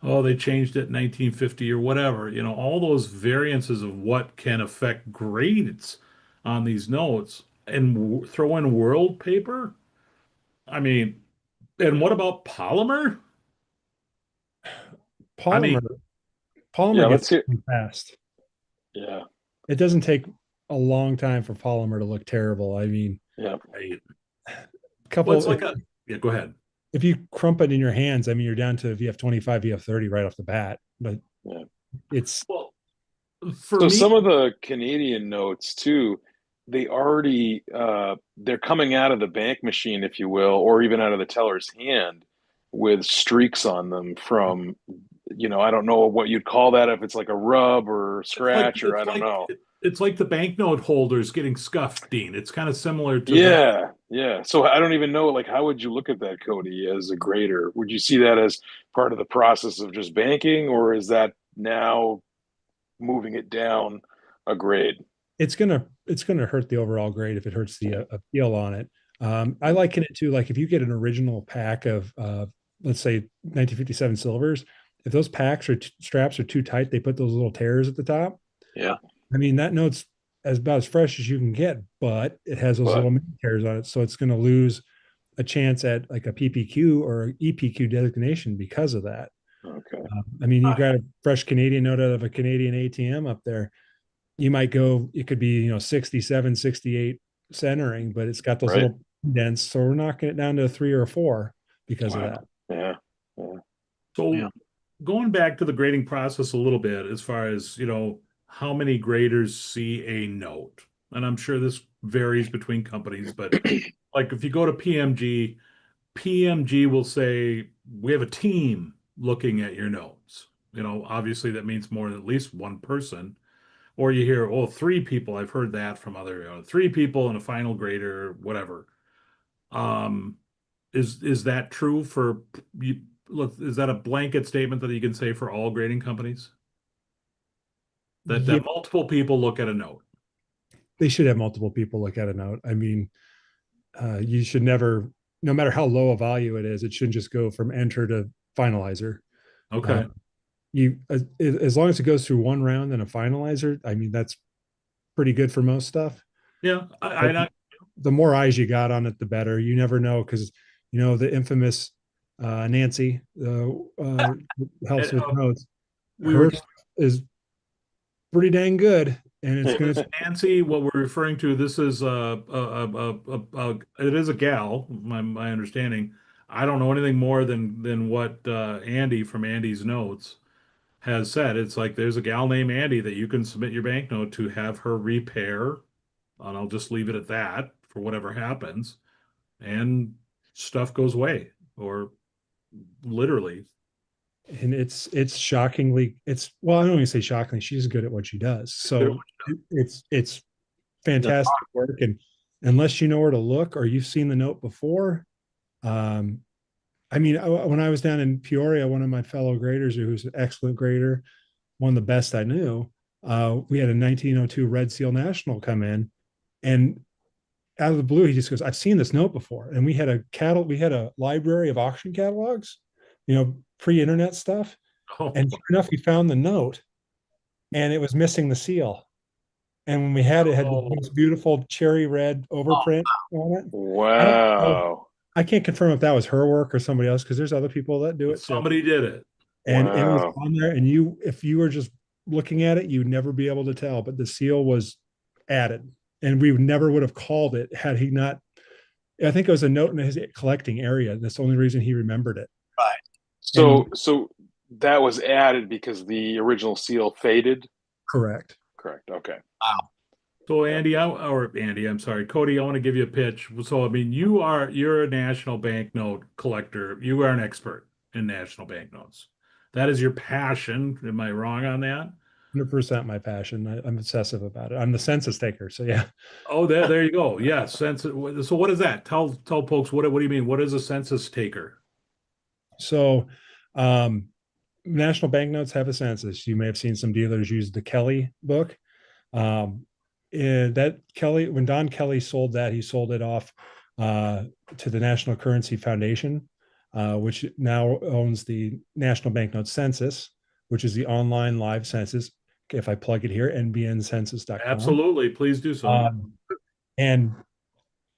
oh, they changed it in 1950 or whatever. All those variances of what can affect grades on these notes, and throw in world paper. I mean, and what about polymer? I Polymer, mean, polymer Yeah, gets let's hear. fast. Yeah, It doesn't take a long time for polymer to look terrible. I mean, yeah, I- a well, it's couple, like yeah, go ahead. if you crump it in your hands, I mean, you're down to VF25, VF30 right off the bat. But yeah. it's Well, for So me, some of the Canadian notes too, they already they're coming out of the bank machine, if you will, or even out of the teller's hand with streaks on them from, I don't know what you'd call that, if it's like a rub or it's like scratch or I don't know. it's like the banknote holders getting scuffed, Dean. It's kind of similar to that. Yeah, yeah. So I don't even know, like, how would you look at that, Cody, as a grader? Would you see that as part of the process of just banking, or is that now moving it down a grade? it's gonna hurt the overall grade if it hurts the appeal on it. I liken it to, like, if you get an original pack of let's say 1957 silvers, if those packs or straps are too tight, they put those little tears at the top. Yeah, I mean, that note's about as fresh as you can get, but it has those but little mini tears on it, so it's going to lose a chance at like a PPQ or EPQ designation because of that. okay. I mean, you got a fresh Canadian note out of a Canadian ATM up there. You might go, it could be, 67, 68 centering, but it's got those Right. little dents. So we're knocking it down to a 3 or a 4 because of Wow. that. Yeah. Yeah. So Yeah. going back to the grading process a little bit, as far as, how many graders see a note, and I'm sure this varies between companies, but like if you go to PMG will say, we have a team looking at your notes. Obviously that means more than at least one person. Or you hear, oh, three people. I've heard that from other, three people and a final grader, whatever. Um, is that true for you? Look, is that a blanket statement that you can say for all grading companies? That Yeah, multiple people look at a note. they should have multiple people look at a note. I mean, you should never, no matter how low a value it is, it shouldn't just go from enter to finalizer. Okay. You as long as it goes through one round and a finalizer, I mean, that's pretty good for most stuff. Yeah. But the more eyes you got on it, the better. You never know, because the infamous Nancy helps with notes. We were Her is pretty dang good, and it's going to. Nancy, what we're referring to, this is it is a gal, my understanding. I don't know anything more than what Andy from Andy's notes has said. It's like there's a gal named Andy that you can submit your banknote to have her repair, and I'll just leave it at that for whatever happens, and stuff goes away, or literally. And it's shockingly, well, I don't even say shockingly, she's good at what she does, so it's fantastic work. And unless you know where to look or you've seen the note before, I mean, when I was down in Peoria, one of my fellow graders, who's an excellent grader, one of the best I knew, we had a 1902 Red Seal National come in, and out of the blue, he just goes, "I've seen this note before." And we had a library of auction catalogs, pre-internet stuff. Oh, And sure enough, we found the note, and it was missing the seal. And when we had it, had the most beautiful cherry red overprint on it. I don't know. Wow. I can't confirm if that was her work or somebody else because there's other people that do it too. Somebody did it. And it was Wow. on there, and if you were just looking at it, you'd never be able to tell. But the seal was added, and we never would have called it had he not. I think it was a note in his collecting area. That's the only reason he remembered it. Right. So that was added because the original seal faded. Correct. Correct. Okay. Wow. So Andy, I'm sorry, Cody, I want to give you a pitch. So I mean, you're a national banknote collector. You are an expert in national banknotes. That is your passion. Am I wrong on that? 100% my passion. I'm obsessive about it. I'm the census taker. So yeah. Oh, there you go. Yeah, census. So what is that? Tell folks what do you mean? What is a census taker? So um, national banknotes have a census. You may have seen some dealers use the Kelly book. That Kelly, when Don Kelly sold that, he sold it off to the National Currency Foundation, which now owns the National Banknote Census, which is the online live census. If I plug it here, nbncensus.com. Absolutely, please do so. And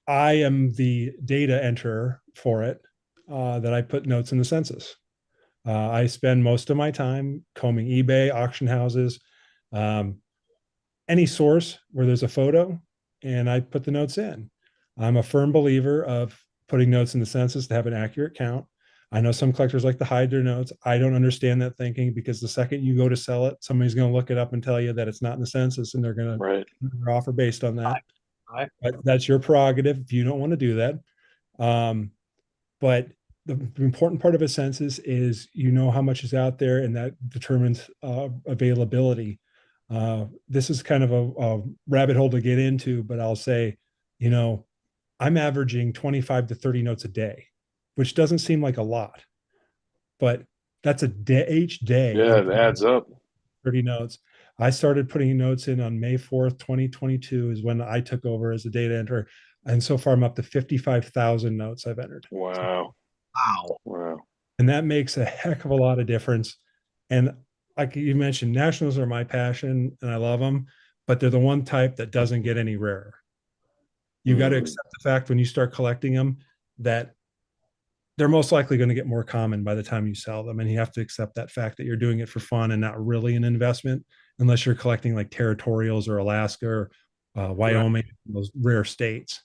I am the data enterer for it, that I put notes in the census. I spend most of my time combing eBay, auction houses, any source where there's a photo, and I put the notes in. I'm a firm believer of putting notes in the census to have an accurate count. I know some collectors like to hide their notes. I don't understand that thinking because the second you go to sell it, somebody's going to look it up and tell you that it's not in the census, and they're going to offer based on that. Right. But that's your prerogative if you don't want to do that. But the important part of a census is how much is out there, and that determines availability. This is kind of a rabbit hole to get into, but I'll say, I'm averaging 25 to 30 notes a day, which doesn't seem like a lot, but that's a day each day. Yeah, it adds up. 30 notes. I started putting notes in on May 4th, 2022 is when I took over as a data enterer. And so far I'm up to 55,000 notes I've entered. Wow. Wow. And that makes a heck of a lot of difference. And like you mentioned, nationals are my passion and I love them, but they're the one type that doesn't get any rarer. You got to accept the fact when you start collecting them that they're most likely going to get more common by the time you sell them. And you have to accept that fact that you're doing it for fun and not really an investment, unless you're collecting like territorials or Alaska or Wyoming, those rare states.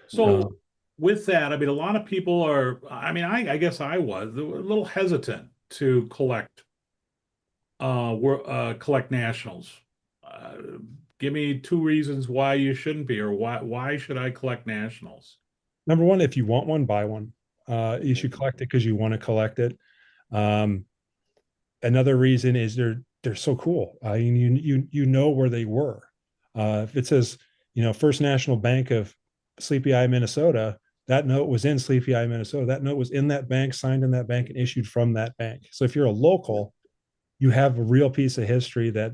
So with that, I mean, a lot of people are, I mean, I guess I was a little hesitant to collect nationals. Give me 2 reasons why you shouldn't be, or why should I collect nationals? Number one, if you want one, buy one. You should collect it because you want to collect it. Another reason is they're so cool. You know where they were. If it says First National Bank of Sleepy Eye, Minnesota, that note was in Sleepy Eye, Minnesota. That note was in that bank, signed in that bank, and issued from that bank. So if you're a local, you have a real piece of history that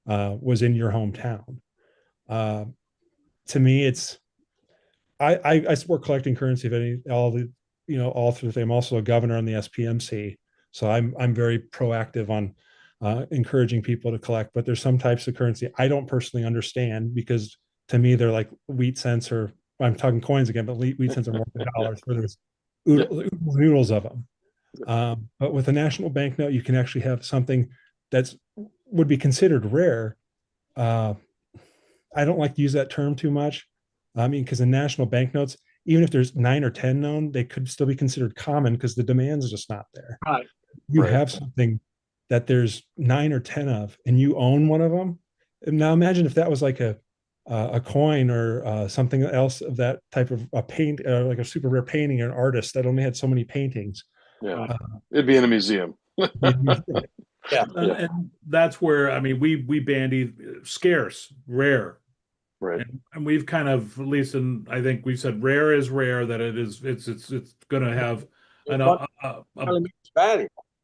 was in your hometown. To me, it's I support collecting currency. If any, all through the thing. I'm also a governor on the SPMC, so I'm very proactive on encouraging people to collect. But there's some types of currency I don't personally understand because to me they're like wheat cents, or I'm talking coins again, but wheat cents are more than dollars. Where there's noodles of them. But with a national banknote, you can actually have something that's would be considered rare. I don't like to use that term too much. I mean, because in national banknotes, even if there's 9 or 10 known, they could still be considered common because the demand is just not there. Right. You have something that there's 9 or 10 of, and you own one of them. And now imagine if that was like a coin or something else of that type of a paint, like a super rare painting, or an artist that only had so many paintings. Yeah, it'd be in a museum. Yeah. And that's where, I mean, we bandy scarce, rare. Right. And we've kind of, at least I think we said rare is rare, that it's going to have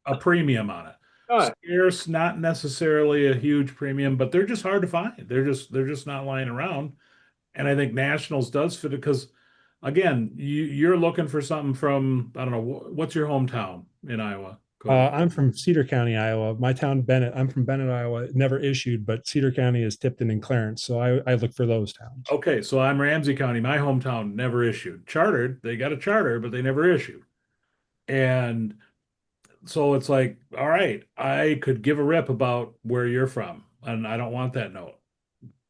a premium on it. Right. Scarce, not necessarily a huge premium, but they're just hard to find. They're just not lying around. And I think nationals does fit it because, again, you're looking for something from, I don't know, what's your hometown in Iowa, Go ahead. I'm from Cedar County, Iowa. My town, Bennett. I'm from Bennett, Iowa. Never issued, but Cedar County is Tipton and Clarence, so I look for those towns. Okay, so I'm Ramsey County. My hometown never issued. Chartered, they got a charter, but they never issued. And so it's like, all right, I could give a rip about where you're from, and I don't want that note.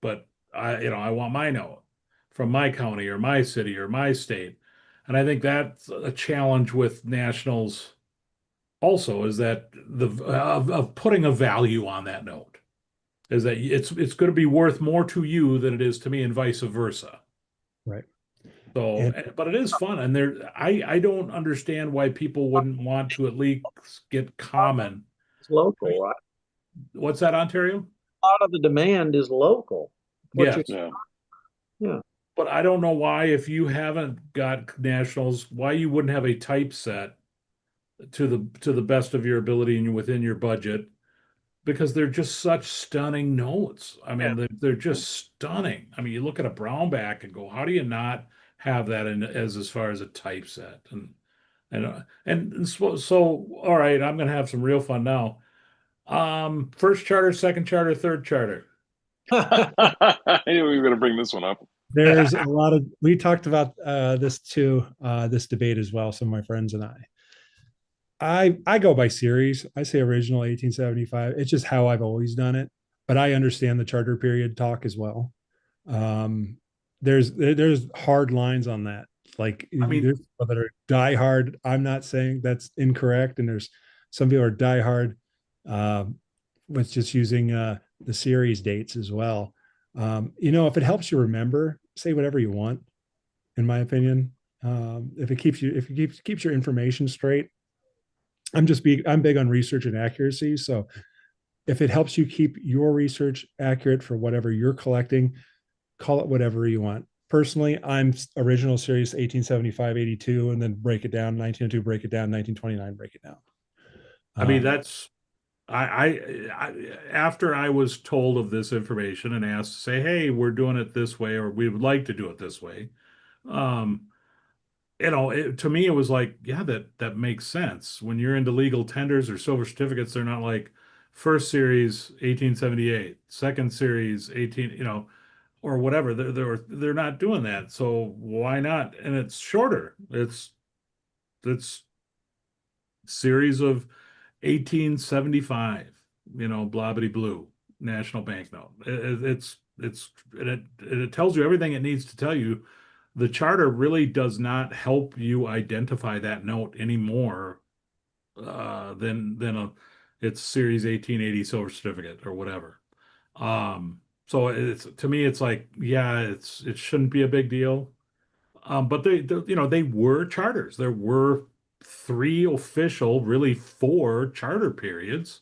But I want my note from my county or my city or my state. And I think that's a challenge with nationals also, is that of putting a value on that note, is that it's going to be worth more to you than it is to me, and vice versa. Right. So, And but it is fun, and I don't understand why people wouldn't want to at least get common. It's local, right? What's that, Ontario? A lot of the demand is local. What Yes. Yeah. Yeah. But I don't know why, if you haven't got nationals, why you wouldn't have a typeset to the best of your ability and within your budget, because they're just such stunning notes. I mean, they're just stunning. I mean, you look at a Brownback and go, how do you not have that in as far as a typeset? And so all right, I'm gonna have some real fun now. First charter, second charter, third charter. I knew we were going to bring this one up. there's a lot of, we talked about this too, this debate as well, some of my friends and I go by series. I say original 1875. It's just how I've always done it, but I understand the charter period talk as well. Um, there's hard lines on that. Like, I mean, there's people that are die hard. I'm not saying that's incorrect, and there's some people are die hard with just using the series dates as well. If it helps you remember, say whatever you want. In my opinion, if it keeps your information straight. I'm big on research and accuracy. So if it helps you keep your research accurate for whatever you're collecting, call it whatever you want. Personally, I'm original series 1875, 82, and then break it down, 1902, break it down, 1929, break it down. I mean, that's I after I was told of this information and asked to say, hey, we're doing it this way, or we would like to do it this way. To me, it was like, yeah, that makes sense. When you're into legal tenders or silver certificates, they're not like first series 1878, second series 18, or whatever. They're not doing that. So why not? And it's shorter. It's series of 1875, blobbity blue, national banknote. It tells you everything it needs to tell you. The charter really does not help you identify that note anymore than it's series 1880 silver certificate or whatever. So to me, it's like, yeah, it shouldn't be a big deal. But they were charters. There were three official, really four charter periods.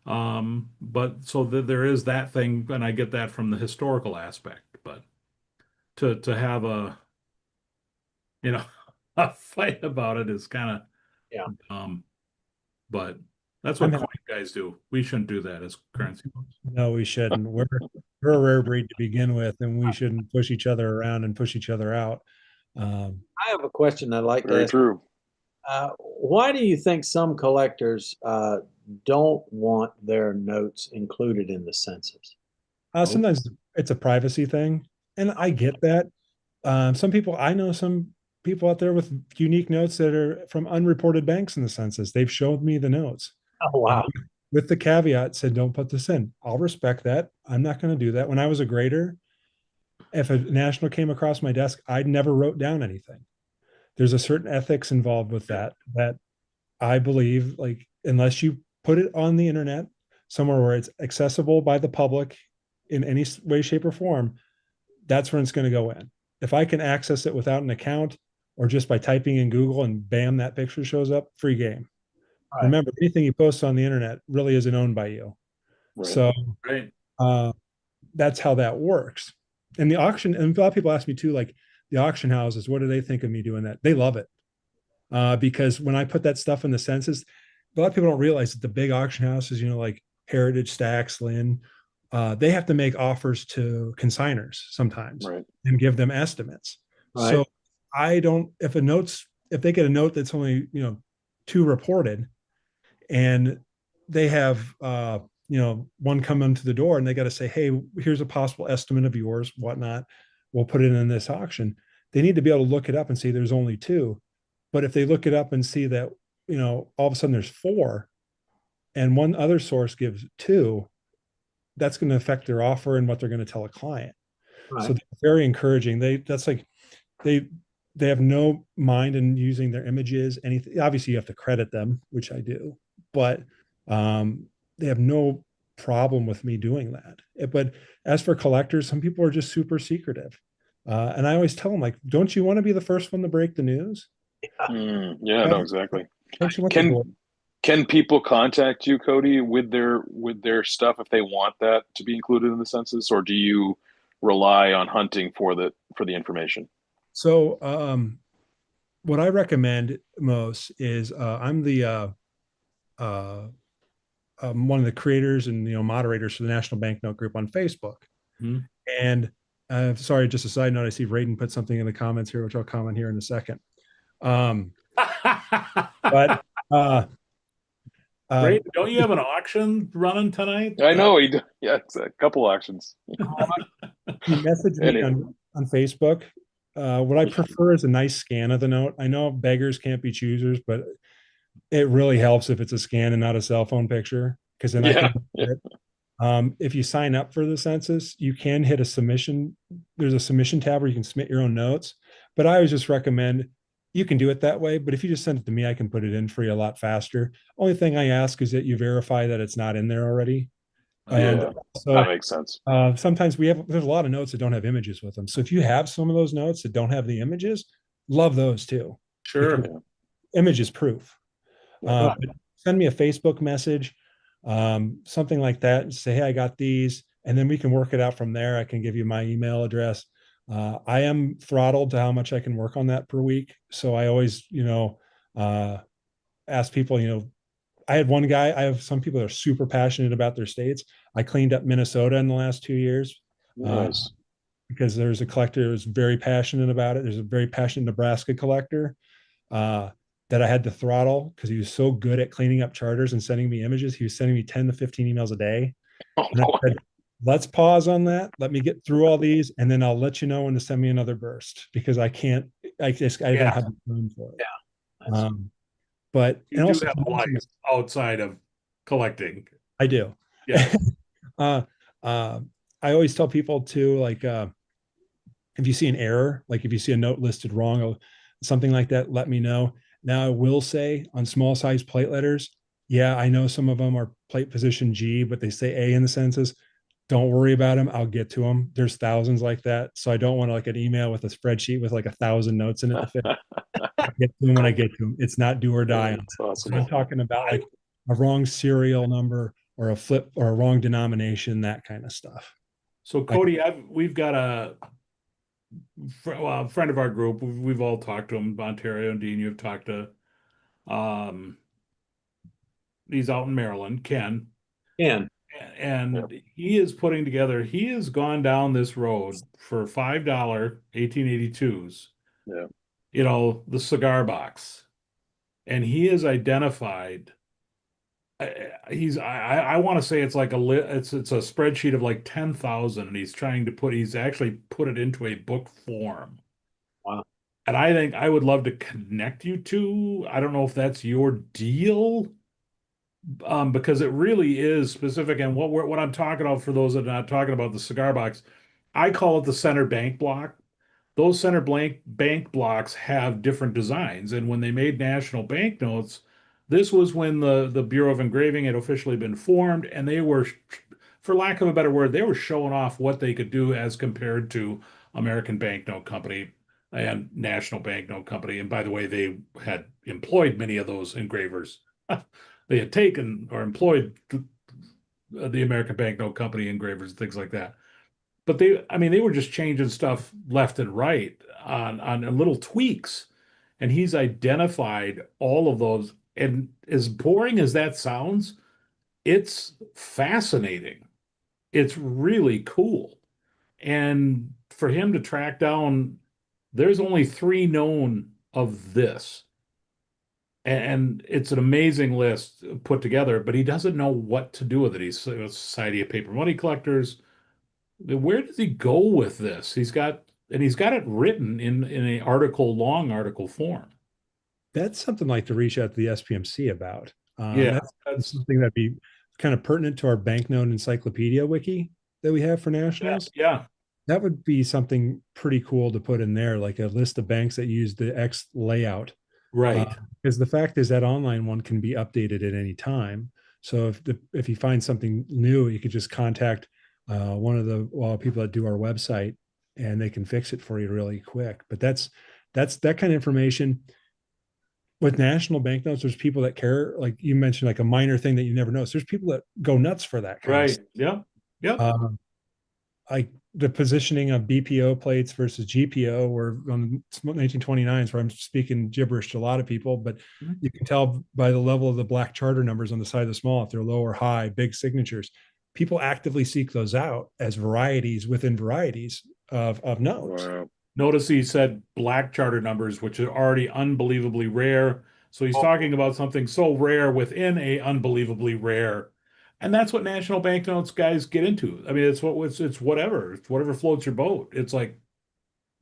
But so there is that thing, and I get that from the historical aspect. But to have a fight about it is kind of Yeah. but that's what I'm coin guys do. We shouldn't do that as currency folks. No, we shouldn't. We're a rare breed to begin with, and we shouldn't push each other around and push each other out. I have a question I'd like to Very ask. true. Why do you think some collectors don't want their notes included in the census? Sometimes it's a privacy thing, and I get that. I know some people out there with unique notes that are from unreported banks in the census. They've showed me the notes. Oh, wow. With the caveat, said, don't put this in. I'll respect that. I'm not going to do that. When I was a grader, if a national came across my desk, I never wrote down anything. There's a certain ethics involved with that I believe, like, unless you put it on the internet somewhere where it's accessible by the public in any way, shape, or form, that's when it's going to go in. If I can access it without an account or just by typing in Google and bam, that picture shows up, free game. Right. Remember, anything you post on the internet really isn't owned by you. Right. So Right. that's how that works. And the auction, and a lot of people ask me too, like the auction houses, what do they think of me doing that? They love it. Because when I put that stuff in the census, a lot of people don't realize that the big auction houses, like Heritage, Stax, Lynn, they have to make offers to consigners sometimes Right. and give them estimates. Right. So if they get a note that's only, two reported, and they have one come into the door and they got to say, hey, here's a possible estimate of yours, whatnot. We'll put it in this auction. They need to be able to look it up and see there's only two. But if they look it up and see that, all of a sudden there's four and one other source gives two, that's going to affect their offer and what they're going to tell a client. Right. So they're very encouraging. They have no mind in using their images. Anything. Obviously, you have to credit them, which I do, but they have no problem with me doing that. But as for collectors, some people are just super secretive, and I always tell them, like, don't you want to be the first one to break the news? Yeah, no, exactly. Don't you want Can the can people contact you, Cody, with their stuff if they want that to be included in the census, or do you rely on hunting for the information? So what I recommend most is I'm uh, one of the creators and moderators for the National Banknote group on Facebook. Hmm. And sorry, just a side note, I see Raiden put something in the comments here, which I'll comment here in a second. But Great. Don't you have an auction running tonight? I know yeah, it's a couple auctions. you message me Anyway. on Facebook. What I prefer is a nice scan of the note. I know beggars can't be choosers, but it really helps if it's a scan and not a cell phone picture, because then I Yeah, can. If you sign up for the census, you can hit a submission. There's a submission tab where you can submit your own notes. But I always just recommend you can do it that way. But if you just send it to me, I can put it in for you a lot faster. Only thing I ask is that you verify that it's not in there already. And yeah, so that makes sense. sometimes there's a lot of notes that don't have images with them. So if you have some of those notes that don't have the images, love those too. Sure. Because image is proof. But send me a Facebook message, something like that, and say, hey, I got these, and then we can work it out from there. I can give you my email address. I am throttled to how much I can work on that per week. So I always, ask people, I had one guy, I have some people that are super passionate about their states. I cleaned up Minnesota in the last 2 years. Nice. Because there's a collector who's very passionate about it. There's a very passionate Nebraska collector that I had to throttle because he was so good at cleaning up charters and sending me images. He was sending me 10 to 15 emails a day. Oh, And I boy. said, let's pause on that. Let me get through all these, and then I'll let you know when to send me another burst, because I don't have the time for it. Yeah. But You and do also have a life outside of collecting. I do. Yeah. I always tell people too, like, if you see an error, like if you see a note listed wrong or something like that, let me know. Now, I will say on small size plate letters, yeah, I know some of them are plate position G, but they say A in the census. Don't worry about them. I'll get to them. There's thousands like that. So I don't want like an email with a spreadsheet with like 1,000 notes in it to fit. I'll get to them when I get to them. It's not do or die on That's that. awesome. So I'm talking about like a wrong serial number or a flip or a wrong denomination, that kind of stuff. So Cody, we've got a friend of our group. We've all talked to him. Ontario and Dean, you've talked to. He's out in Maryland, Ken. And And he is putting together, he has gone down this road for $5 1882s. Yeah. The cigar box. And he has identified, I want to say it's like it's a spreadsheet of like 10,000, and he's actually put it into a book form. Wow. And I think I would love to connect you to, I don't know if that's your deal. Because it really is specific. And what I'm talking about, for those that are not talking about the cigar box, I call it the center bank block. Those center bank blocks have different designs. And when they made national banknotes, this was when the Bureau of Engraving had officially been formed, and they were, for lack of a better word, they were showing off what they could do as compared to American Banknote Company and National Banknote Company. And by the way, they had employed many of those engravers. They had taken or employed the American Banknote Company engravers and things like that. But they were just changing stuff left and right on little tweaks. And he's identified all of those. And as boring as that sounds, it's fascinating. It's really cool. And for him to track down, there's only 3 known of this. and it's an amazing list put together, but he doesn't know what to do with it. He's a Society of Paper Money Collectors. Where does he go with this? He's got it written in a long article form. That's something like to reach out to the SPMC about. Yeah, That's something that'd be kind of pertinent to our banknote encyclopedia wiki that we have for nationals. yeah, That would be something pretty cool to put in there, like a list of banks that use the X layout. right. Because the fact is that online one can be updated at any time. So if you find something new, you could just contact one of the people that do our website, and they can fix it for you really quick. But that's that kind of information. With national banknotes, there's people that care, like you mentioned, like a minor thing that you never notice. There's people that go nuts for that kind of Right. stuff. Yep. Yep. Like the positioning of BPO plates versus GPO, or on 1929s, where I'm speaking gibberish to a lot of people, but you can tell by the level of the black charter numbers on the side of the small if they're low or high, big signatures. People actively seek those out as varieties within varieties of notes. Wow. Notice he said black charter numbers, which are already unbelievably rare. So he's talking about something so rare within a unbelievably rare. And that's what national banknotes guys get into. I mean, it's whatever. It's whatever floats your boat. It's like,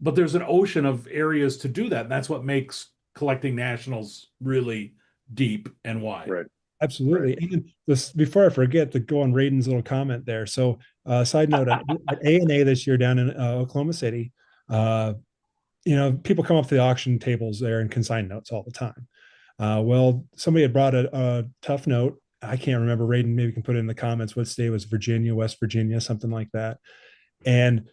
but there's an ocean of areas to do that. And that's what makes collecting nationals really deep and wide. Right. Absolutely. And this, before I forget, to go on Raiden's little comment there. So, side note, at A&A this year down in Oklahoma City, people come up to the auction tables there and consign notes all the time. Well, somebody had brought a tough note. I can't remember. Raiden maybe can put it in the comments. What state was Virginia, West Virginia, something like that. And,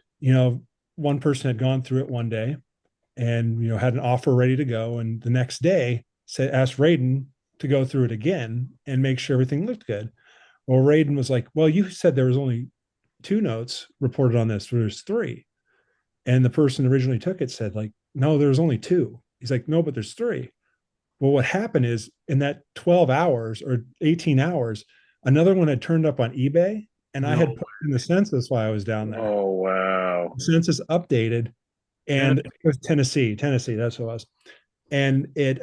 one person had gone through it one day and, had an offer ready to go. And the next day asked Raiden to go through it again and make sure everything looked good. Well, Raiden was like, well, you said there was only 2 notes reported on this. There's 3. And the person originally took it said, like, no, there's only 2. He's like, no, but there's 3. Well, what happened is in that 12 hours or 18 hours, another one had turned up on eBay, and I had put in the census while I was down there. Oh, wow. The census updated, and it was Tennessee, that's what it was. And it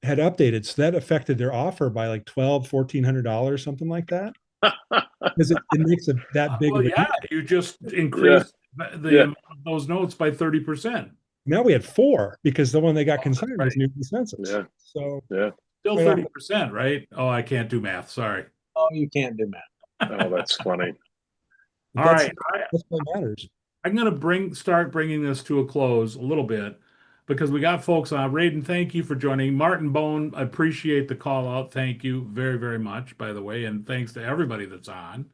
had updated. So that affected their offer by like $1,200-$1,400, something like that. Because it makes that big of a deal. You just increased the amount of those notes by 30%. Now we had 4 because the one they got consigned was new to the census. Yeah. So still 30%, right? Oh, I can't do math. Sorry. Oh, you can't do math. Oh, that's funny. All right. That's what matters. I'm going to start bringing this to a close a little bit because we got folks on. Raiden, thank you for joining. Martin Bone, I appreciate the call out. Thank you very, very much, by the way. And thanks to everybody that's on.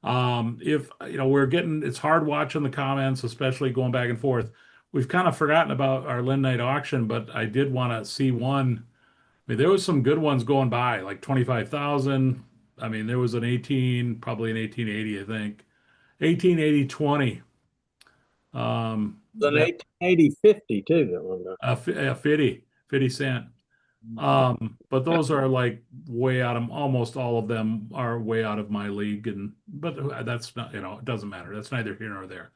If it's hard watching the comments, especially going back and forth. We've kind of forgotten about our Lynn Night auction, but I did want to see one. I mean, there was some good ones going by, like 25,000. I mean, there was probably an 1880, I think. 1880 20. An 1880 50 too. That one. 50 cent. But those are like way out of, almost all of them are way out of my league. But that's not, it doesn't matter. That's neither here nor there.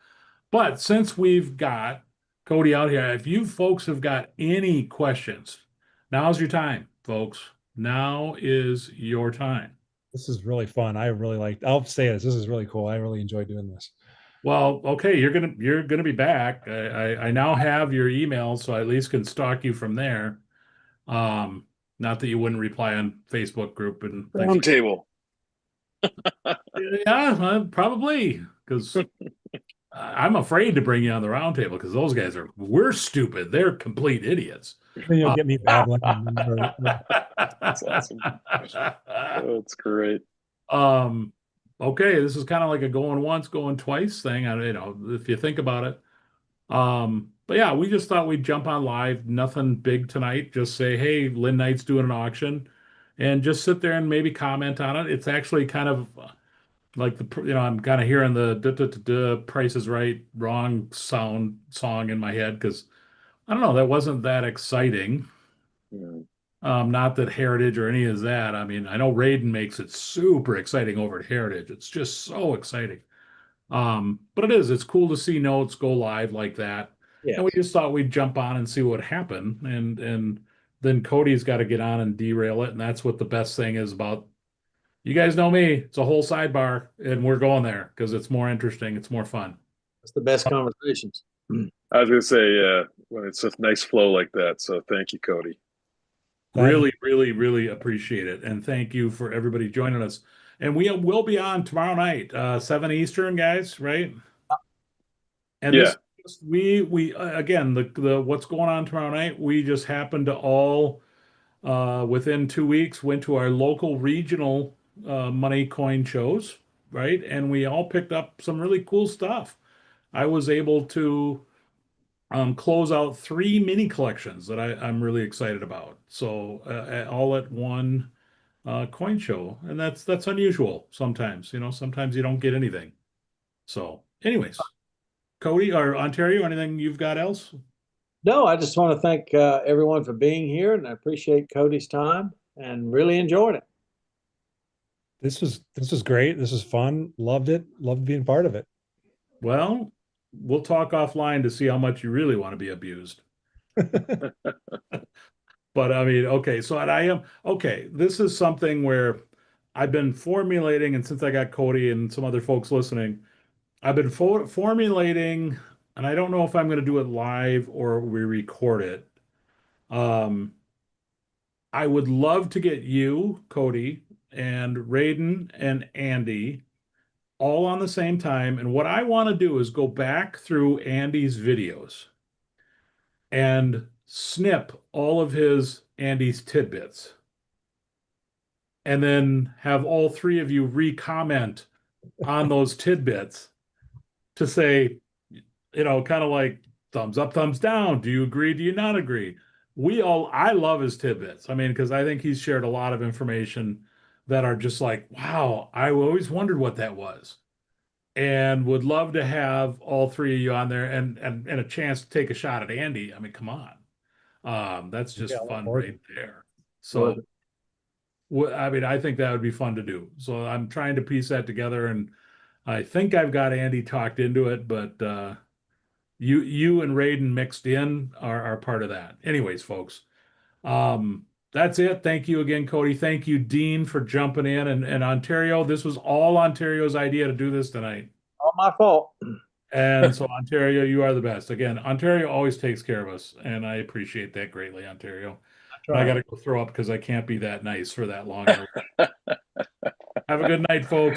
But since we've got Cody out here, if you folks have got any questions, now's your time, folks. Now is your time. This is really fun. I'll say this is really cool. I really enjoy doing this. Well, okay, you're gonna be back. I now have your email, so I at least can stalk you from there. Not that you wouldn't reply on Facebook group and Roundtable. Yeah, probably, because I'm afraid to bring you on the roundtable because those guys we're stupid. They're complete idiots. Then you'll get me babbling. That's awesome. That's great. Okay, this is kind of like a going once, going twice thing. If you think about it. But yeah, we just thought we'd jump on live. Nothing big tonight. Just say, hey, Lynn Knight's doing an auction, and just sit there and maybe comment on it. It's actually kind of like I'm kind of hearing the Price is Right, wrong song in my head because I don't know, that wasn't that exciting. Yeah. Not that Heritage or any of that. I mean, I know Raiden makes it super exciting over at Heritage. It's just so exciting. But it's cool to see notes go live like that. Yes. And we just thought we'd jump on and see what happened. And then Cody's got to get on and derail it. And that's what the best thing is about. You guys know me. It's a whole sidebar, and we're going there because it's more interesting. It's more fun. It's the best conversations. I was gonna say, yeah, when it's a nice flow like that. So thank you, Cody. Really, really, really appreciate it. And thank you for everybody joining us. And we will be on tomorrow night, 7 Eastern, guys, right? And Yeah. we again, the what's going on tomorrow night, we just happened to all within 2 weeks went to our local regional money coin shows, right? And we all picked up some really cool stuff. I was able to close out 3 mini collections that I'm really excited about. So all at one coin show, and that's unusual sometimes. Sometimes you don't get anything. So, anyways, Cody or Ontario, anything you've got else? No, I just want to thank everyone for being here, and I appreciate Cody's time and really enjoyed it. This was great. This was fun. Loved it. Loved being part of it. Well, we'll talk offline to see how much you really want to be abused. But I mean, okay, so I am okay. This is something where I've been formulating, and since I got Cody and some other folks listening, I've been formulating, and I don't know if I'm going to do it live or we record it. Um, I would love to get you, Cody, and Raiden and Andy all on the same time. And what I want to do is go back through Andy's videos and snip all of Andy's tidbits. And then have all 3 of you re-comment on those tidbits to say, kind of like thumbs up, thumbs down. Do you agree? Do you not agree? I love his tidbits. I mean, because I think he's shared a lot of information that are just like, wow, I always wondered what that was. And would love to have all 3 of you on there and a chance to take a shot at Andy. I mean, come on. That's just Yeah, fun more right there. So, I mean, I think that would be fun to do. So I'm trying to piece that together, and I think I've got Andy talked into it, but you and Raiden mixed in are part of that. Anyways, folks, that's it. Thank you again, Cody. Thank you, Dean, for jumping in. And Ontario, this was all Ontario's idea to do this tonight. All my fault. And so, Ontario, you are the best. Again, Ontario always takes care of us, and I appreciate that greatly, Ontario. But I got to go throw up because I can't be that nice for that long. Have a good night, folks.